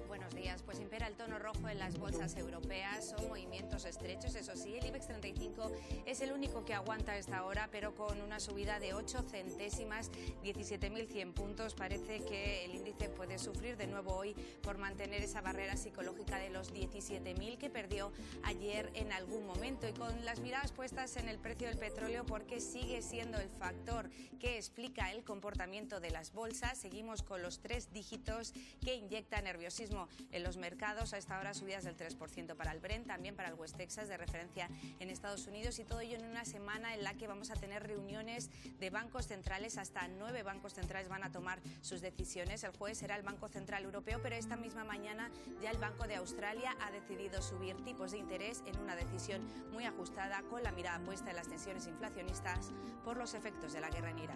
Buenos días. Pues impera el tono rojo en las bolsas europeas. Son movimientos estrechos, eso sí. El IBEX 35 es el único que aguanta a esta hora, pero con una subida de 8 centésimas, 17.100 puntos. Parece que el índice puede sufrir de nuevo hoy por mantener esa barrera psicológica de los 17.000 que perdió ayer en algún momento. Y con las miradas puestas en el precio del petróleo, porque sigue siendo el factor que explica el comportamiento de las bolsas. Seguimos con los 3 dígitos que inyecta nerviosismo en los mercados. A esta hora subidas del 3% para el Brent, también para el West Texas de referencia en Estados Unidos, y todo ello en una semana en la que vamos a tener reuniones de bancos centrales. Hasta 9 bancos centrales van a tomar sus decisiones. El jueves será el Banco Central Europeo, pero esta misma mañana ya el Banco de Australia ha decidido subir tipos de interés en una decisión muy ajustada, con la mirada puesta en las tensiones inflacionistas por los efectos de la guerra en Irán.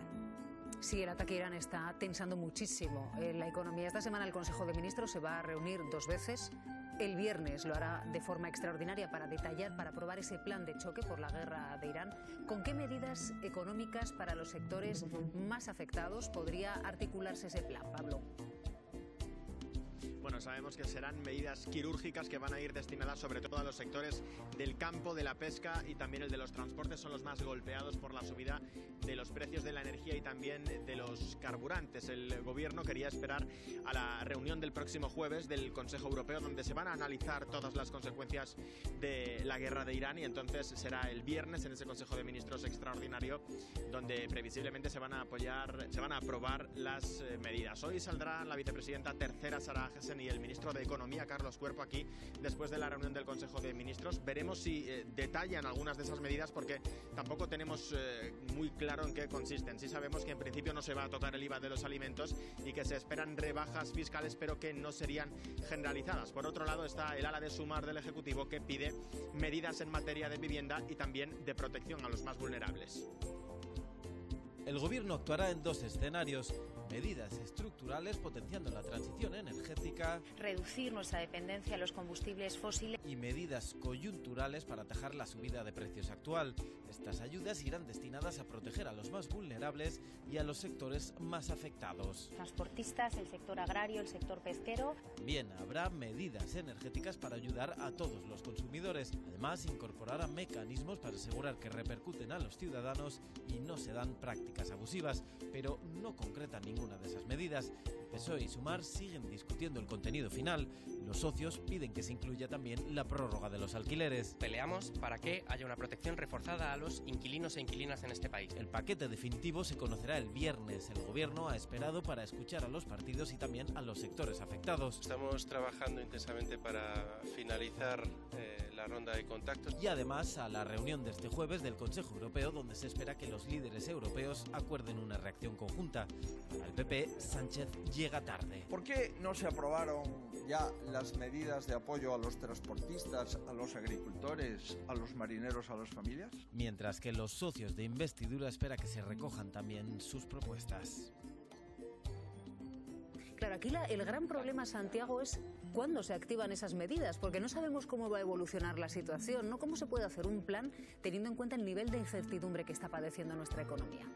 Sí, el ataque a Irán está tensando muchísimo la economía. Esta semana el Consejo de Ministros se va a reunir 2 veces. El viernes lo hará de forma extraordinaria para detallar, para aprobar ese plan de choque por la guerra de Irán. ¿Con qué medidas económicas para los sectores más afectados podría articularse ese plan, Pablo? Bueno, sabemos que serán medidas quirúrgicas que van a ir destinadas sobre todo a los sectores del campo, de la pesca y también el de los transportes. Son los más golpeados por la subida de los precios de la energía y también de los carburantes. El gobierno quería esperar a la reunión del próximo jueves del Consejo Europeo, donde se van a analizar todas las consecuencias de la guerra de Irán, y entonces será el viernes en ese Consejo de Ministros extraordinario donde previsiblemente se van a aprobar las medidas. Hoy saldrá la vicepresidenta tercera, Sara Ahesen, y el ministro de Economía, Carlos Cuerpo, aquí después de la reunión del Consejo de Ministros. Veremos si detallan algunas de esas medidas, porque tampoco tenemos muy claro en qué consisten. Sí sabemos que en principio no se va a tocar el IVA de los alimentos y que se esperan rebajas fiscales, pero que no serían generalizadas. Por otro lado está el ala de Sumar del Ejecutivo, que pide medidas en materia de vivienda y también de protección a los más vulnerables. El gobierno actuará en 2 escenarios: medidas estructurales potenciando la transición energética, Reducir nuestra dependencia a los combustibles fósiles, y medidas coyunturales para atajar la subida de precios actual. Estas ayudas irán destinadas a proteger a los más vulnerables y a los sectores más afectados. transportistas, el sector agrario, el sector pesquero. También habrá medidas energéticas para ayudar a todos los consumidores. Además, incorporará mecanismos para asegurar que repercuten a los ciudadanos y no se dan prácticas abusivas, pero no concretan ninguna de esas medidas. PSOE y Sumar siguen discutiendo el contenido final. Los socios piden que se incluya también la prórroga de los alquileres. Peleamos para que haya una protección reforzada a los inquilinos e inquilinas en este país. El paquete definitivo se conocerá el viernes. El gobierno ha esperado para escuchar a los partidos y también a los sectores afectados. Estamos trabajando intensamente para finalizar la ronda de contactos. Y además a la reunión de este jueves del Consejo Europeo, donde se espera que los líderes europeos acuerden una reacción conjunta. Para el PP, Sánchez llega tarde. ¿Por qué no se aprobaron ya las medidas de apoyo a los transportistas, a los agricultores, a los marineros, a las familias? Mientras que los socios de investidura espera que se recojan también sus propuestas. Claro, aquí el gran problema, Santiago, es cuándo se activan esas medidas, porque no sabemos cómo va a evolucionar la situación, ¿no? ¿Cómo se puede hacer un plan teniendo en cuenta el nivel de incertidumbre que está padeciendo nuestra economía?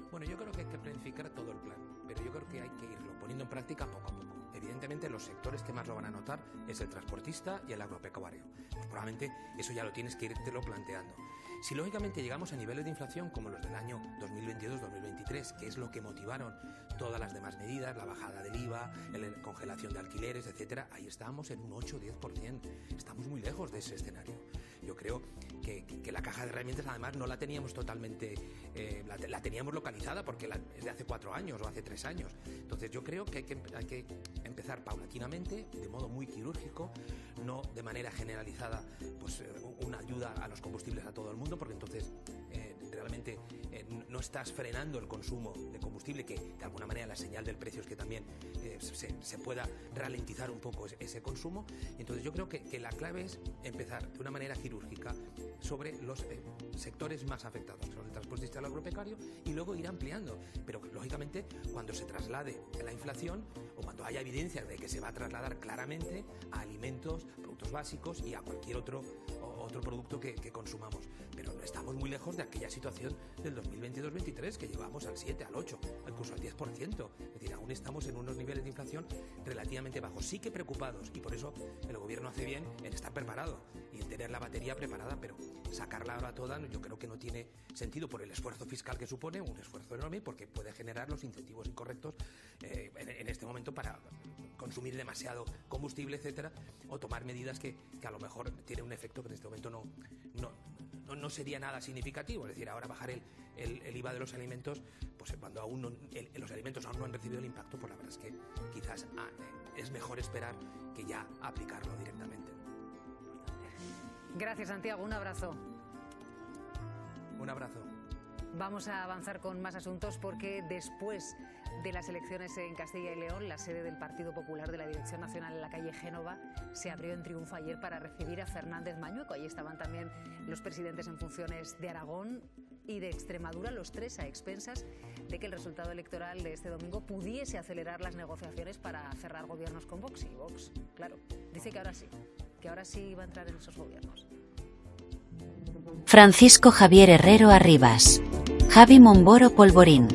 Bueno, yo creo que hay que planificar todo el plan, pero yo creo que hay que irlo poniendo en práctica poco a poco. Evidentemente, los sectores que más lo van a notar es el transportista y el agropecuario. Pues probablemente eso ya lo tienes que irte planteando. Si lógicamente llegamos a niveles de inflación como los del año 2022-2023, que es lo que motivaron todas las demás medidas, la bajada del IVA, la congelación de alquileres, etcétera, ahí estábamos en un 8-10%. Estamos muy lejos de ese escenario. Yo creo que la caja de herramientas además no la teníamos totalmente, la teníamos localizada porque es de hace 4 años o hace 3 años. Entonces yo creo que hay que empezar paulatinamente, de modo muy quirúrgico, no de manera generalizada, pues una ayuda a los combustibles a todo el mundo, porque entonces realmente no estás frenando el consumo de combustible, que de alguna manera la señal del precio es que también se pueda ralentizar un poco ese consumo. Entonces yo creo que la clave es empezar de una manera quirúrgica sobre los sectores más afectados, que son el transportista y el agropecuario, y luego ir ampliando. Pero lógicamente cuando se traslade la inflación o cuando haya evidencia de que se va a trasladar claramente a alimentos, productos básicos y a cualquier otro otro producto que consumamos. Pero no estamos muy lejos de aquella situación del 2022-23, que llevamos al 7, al 8, incluso al 10%. Es decir, aún estamos en unos niveles de inflación relativamente bajos. Sí que preocupados, y por eso el gobierno hace bien en estar preparado y en tener la batería preparada, pero sacarla ahora toda yo creo que no tiene sentido por el esfuerzo fiscal que supone, un esfuerzo enorme, porque puede generar los incentivos incorrectos en este momento para consumir demasiado combustible, etcétera, o tomar medidas que a lo mejor tienen un efecto que en este momento no sería nada significativo. Es decir, ahora bajar el IVA de los alimentos, pues cuando aún los alimentos aún no han recibido el impacto, pues la verdad es que quizás es mejor esperar que ya aplicarlo directamente. Gracias, Santiago. Un abrazo. Un abrazo. Vamos a avanzar con más asuntos porque después de las elecciones en Castilla y León, la sede del Partido Popular de la Dirección Nacional en la calle Génova se abrió en triunfo ayer para recibir a Fernández Mañueco. Allí estaban también los presidentes en funciones de Aragón y de Extremadura, los tres a expensas de que el resultado electoral de este domingo pudiese acelerar las negociaciones para cerrar gobiernos con Vox. Y Vox, claro, dice que ahora sí va a entrar en esos gobiernos. Francisco Javier Herrero Arribas, Javi Momboro Polvorín,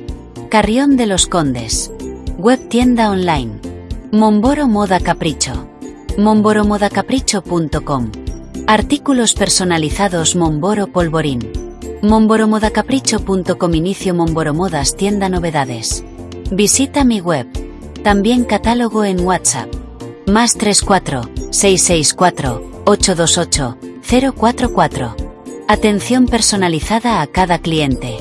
Carrión de los Condes, web tienda online, Momboro Moda Capricho, momboromodacapricho.com, artículos personalizados Momboro Polvorín, momboromodacapricho.com. Inicio Momboro Modas tienda novedades. Visita mi web, también catálogo en WhatsApp, +34 664 828 044. Atención personalizada a cada cliente.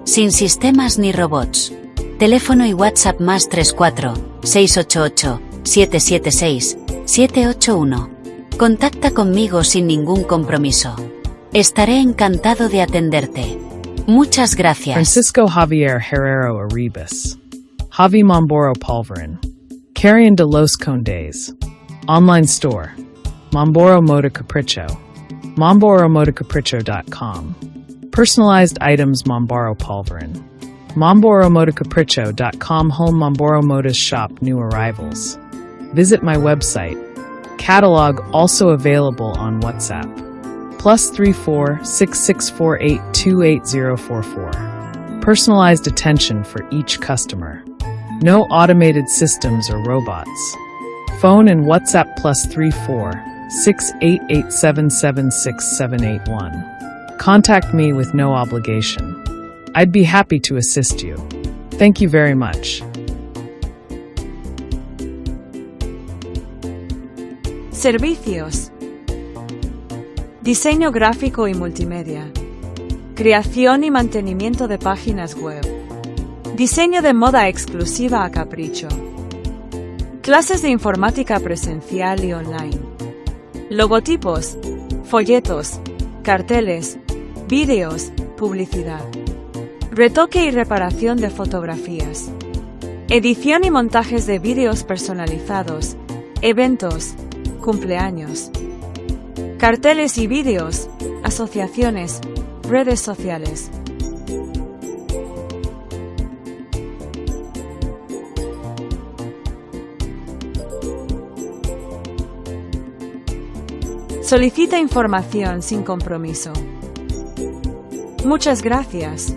Sin sistemas ni robots. Teléfono y WhatsApp +34 688 776 781. Contacta conmigo sin ningún compromiso. Estaré encantado de atenderte. Muchas gracias. Francisco Javier Herrero Arribas, Javi Momboro Polvorín, Carrión de los Condes. Online store, Momboro Moda Capricho, momboromodacapricho.com. Personalized items Momboro Polvorín, momboromodacapricho.com. Home Momboro Modas shop new arrivals. Visit my website. Catalog also available on WhatsApp. +34 6648 28044. Personalized attention for each customer. No automated systems or robots. Phone and WhatsApp +34 6887766781. Contact me with no obligation. I'd be happy to assist you. Thank you very much. Servicios. Diseño gráfico y multimedia. Creación y mantenimiento de páginas web. Diseño de moda exclusiva a capricho. Clases de informática presencial y online. Logotipos, folletos, carteles, vídeos, publicidad. Retoque y reparación de fotografías. Edición y montajes de vídeos personalizados, eventos, cumpleaños. Carteles y vídeos, asociaciones, redes sociales. Solicita información sin compromiso. Muchas gracias.